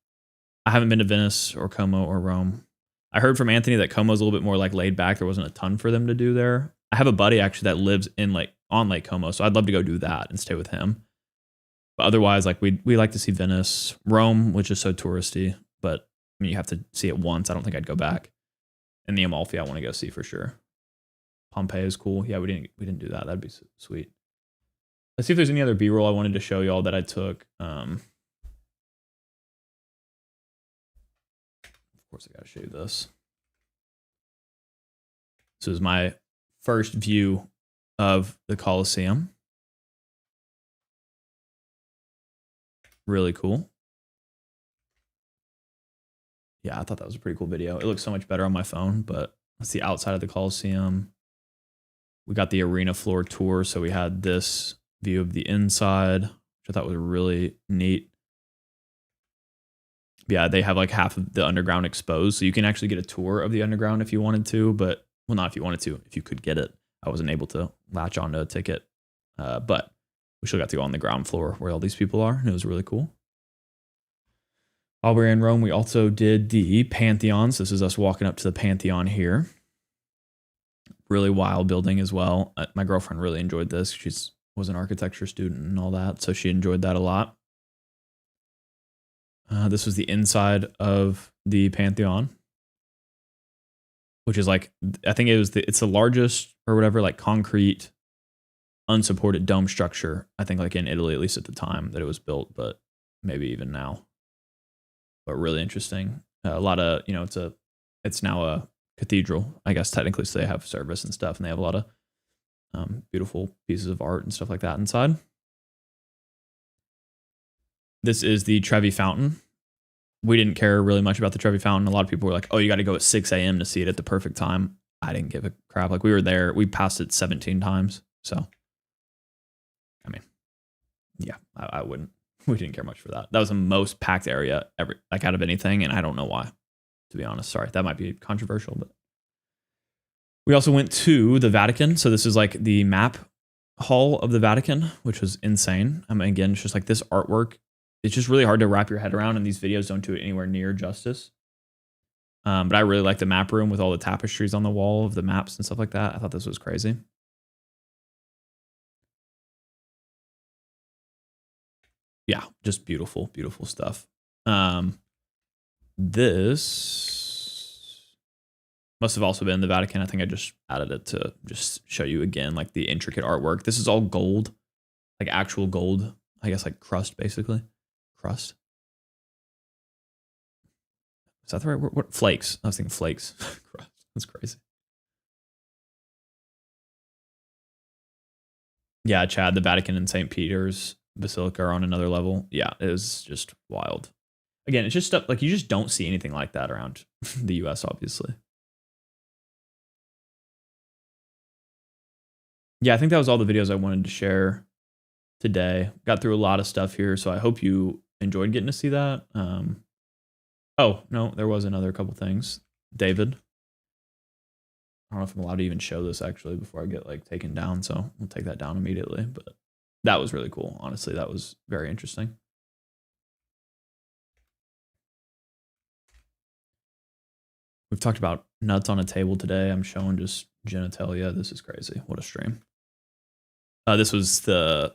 I haven't been to Venice or Como or Rome. I heard from Anthony that Como's a little bit more like laid back. There wasn't a ton for them to do there. I have a buddy actually that lives in on Lake Como, so I'd love to go do that and stay with him. But otherwise, like we like to see Venice, Rome, which is so touristy. But I mean, you have to see it once. I don't think I'd go back. And the Amalfi, I want to go see for sure. Pompeii is cool. Yeah, we didn't do that. That'd be sweet. Let's see if there's any other B-roll I wanted to show y'all that I took. Of course, I gotta show you this. This is my first view of the Colosseum. Really cool. Yeah, I thought that was a pretty cool video. It looks so much better on my phone, but that's the outside of the Colosseum. We got the arena floor tour, so we had this view of the inside, which I thought was really neat. Yeah, they have like half of the underground exposed, so you can actually get a tour of the underground if you wanted to, but well, not if you wanted to, if you could get it. I wasn't able to latch onto a ticket, but we still got to go on the ground floor where all these people are, and it was really cool. While we were in Rome, we also did the Pantheon. So this is us walking up to the Pantheon here. Really wild building as well. My girlfriend really enjoyed this. She was an architecture student and all that, so she enjoyed that a lot. This was the inside of the Pantheon, which is like, I think it's the largest or whatever, like concrete, unsupported dome structure. I think like in Italy, at least at the time that it was built, but maybe even now. But really interesting. A lot of, it's now a cathedral, I guess, technically, so they have service and stuff, and they have a lot of beautiful pieces of art and stuff like that inside. This is the Trevi Fountain. We didn't care really much about the Trevi Fountain. A lot of people were like, oh, you got to go at 6 a.m. to see it at the perfect time. I didn't give a crap. Like, we were there. We passed it 17 times. So, I mean, yeah, I wouldn't. We didn't care much for that. That was the most packed area ever, like out of anything, and I don't know why, to be honest. Sorry, that might be controversial, but we also went to the Vatican. So this is like the map hall of the Vatican, which was insane. I mean, again, it's just like this artwork. It's just really hard to wrap your head around, and these videos don't do it anywhere near justice. But I really like the map room with all the tapestries on the wall of the maps and stuff like that. I thought this was crazy. Yeah, just beautiful, beautiful stuff. This must have also been the Vatican. I think I just added it to just show you again, like the intricate artwork. This is all gold, like actual gold, I guess, like crust, basically. Crust. Is that the right word? What? Flakes. I was thinking flakes. Crust. That's crazy. Yeah, Chad, the Vatican and St. Peter's Basilica are on another level. Yeah, it was just wild. Again, it's just stuff like you just don't see anything like that around the US, obviously. Yeah, I think that was all the videos I wanted to share today. Got through a lot of stuff here, so I hope you enjoyed getting to see that. Oh, no, there was another couple things. David. I don't know if I'm allowed to even show this actually before I get like taken down, so we'll take that down immediately. But that was really cool. Honestly, that was very interesting. We've talked about nuts on a table today. I'm showing just genitalia. This is crazy. What a stream. This was the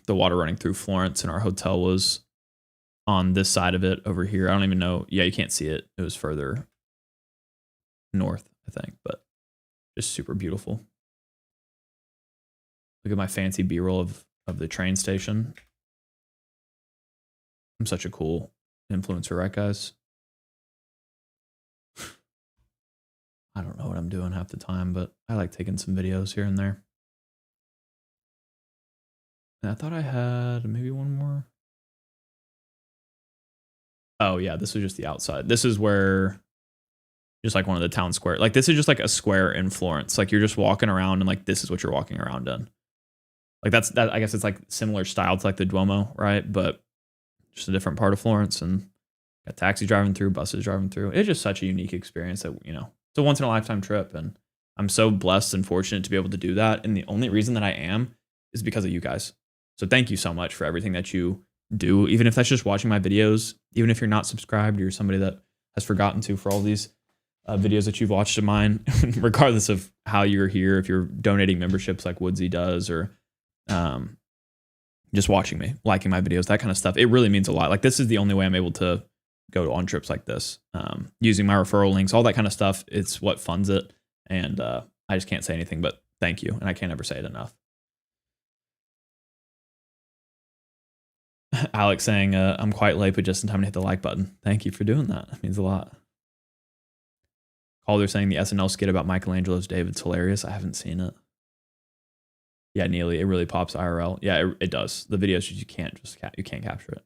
water running through Florence, and our hotel was on this side of it over here. I don't even know. Yeah, you can't see it. It was further north, I think, but just super beautiful. Look at my fancy B-roll of the train station. I'm such a cool influencer, right, guys? I don't know what I'm doing half the time, but I like taking some videos here and there. And I thought I had maybe one more. Oh, yeah, this was just the outside. This is where, just like one of the town square. Like, this is just like a square in Florence. Like, you're just walking around, and like, this is what you're walking around in. Like, that. I guess it's like similar style to like the Duomo, right? But just a different part of Florence, and got taxis driving through, buses driving through. It's just such a unique experience that, it's a once in a lifetime trip. And I'm so blessed and fortunate to be able to do that. And the only reason that I am is because of you guys. So thank you so much for everything that you do, even if that's just watching my videos, even if you're not subscribed, you're somebody that has forgotten to for all these videos that you've watched of mine, regardless of how you're here, if you're donating memberships like Woodsy does, or just watching me, liking my videos, that kind of stuff. It really means a lot. Like, this is the only way I'm able to go on trips like this, using my referral links, all that kind of stuff. It's what funds it. And I just can't say anything but thank you. And I can't ever say it enough. Alex saying, I'm quite late, but just in time to hit the like button. Thank you for doing that. It means a lot. Calder saying the SNL skit about Michelangelo's David's hilarious. I haven't seen it. Yeah, Neely, it really pops IRL. Yeah, it does. The videos, you can't capture it.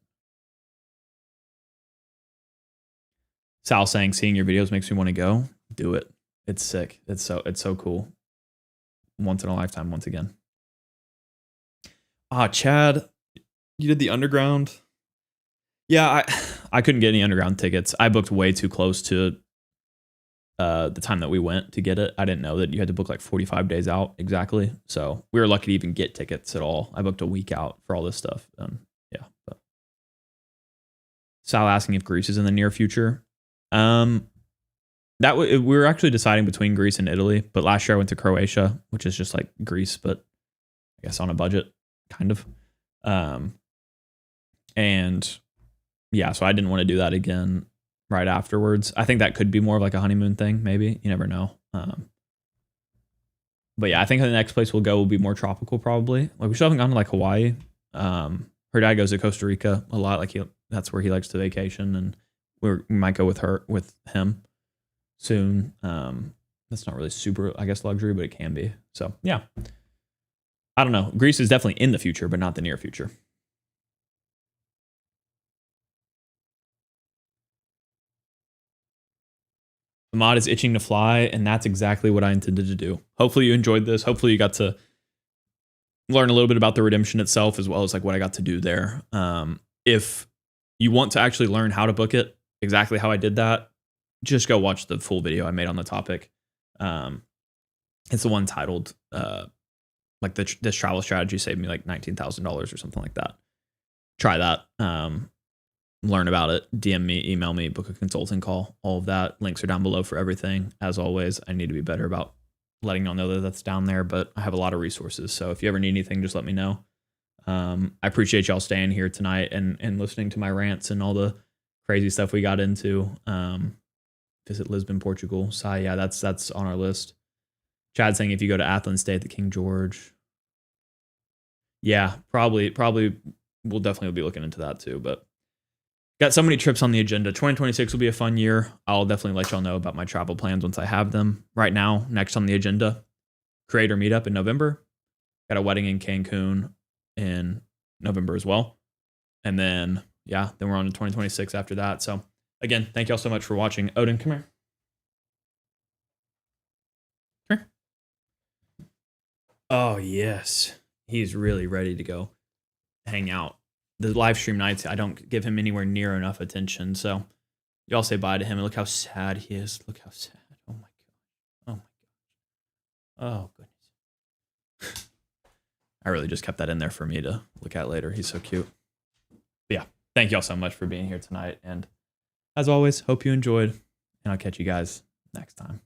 Sal saying, seeing your videos makes me want to go. Do it. It's sick. It's so cool. Once in a lifetime, once again. Chad, you did the underground. Yeah, I couldn't get any underground tickets. I booked way too close to the time that we went to get it. I didn't know that you had to book like 45 days out exactly. So we were lucky to even get tickets at all. I booked a week out for all this stuff. Yeah. But Sal asking if Greece is in the near future. We were actually deciding between Greece and Italy, but last year I went to Croatia, which is just like Greece, but I guess on a budget, kind of. And yeah, so I didn't want to do that again right afterwards. I think that could be more of like a honeymoon thing, maybe. You never know. But yeah, I think the next place we'll go will be more tropical, probably. Like, we still haven't gone to like Hawaii. Her dad goes to Costa Rica a lot. Like, that's where he likes to vacation, and we might go with him soon. That's not really super, I guess, luxury, but it can be. So yeah, I don't know. Greece is definitely in the future, but not the near future. The mod is itching to fly, and that's exactly what I intended to do. Hopefully you enjoyed this. Hopefully you got to learn a little bit about the redemption itself, as well as like what I got to do there. If you want to actually learn how to book it, exactly how I did that, just go watch the full video I made on the topic. It's the one titled like this travel strategy saved me like $19,000 or something like that. Try that. Learn about it. DM me, email me, book a consulting call. All of that. Links are down below for everything. As always, I need to be better about letting y'all know that that's down there, but I have a lot of resources. So if you ever need anything, just let me know. I appreciate y'all staying here tonight and listening to my rants and all the crazy stuff we got into. Visit Lisbon, Portugal. Sai, yeah, that's on our list. Chad saying if you go to Athens, stay at the King George. Yeah, probably we'll definitely be looking into that too. But got so many trips on the agenda. 2026 will be a fun year. I'll definitely let y'all know about my travel plans once I have them. Right now, next on the agenda, creator meetup in November. Got a wedding in Cancun in November as well. And then, yeah, then we're on to 2026 after that. So again, thank y'all so much for watching. Odin, come here. Come here. Oh, yes. He's really ready to go. hang out. The live stream nights, I don't give him anywhere near enough attention. So y'all say bye to him and look how sad he is. Look how sad. Oh my god. Oh my god. Oh goodness. I really just kept that in there for me to look at later. He's so cute. But yeah, thank y'all so much for being here tonight. And as always, hope you enjoyed. And I'll catch you guys next time.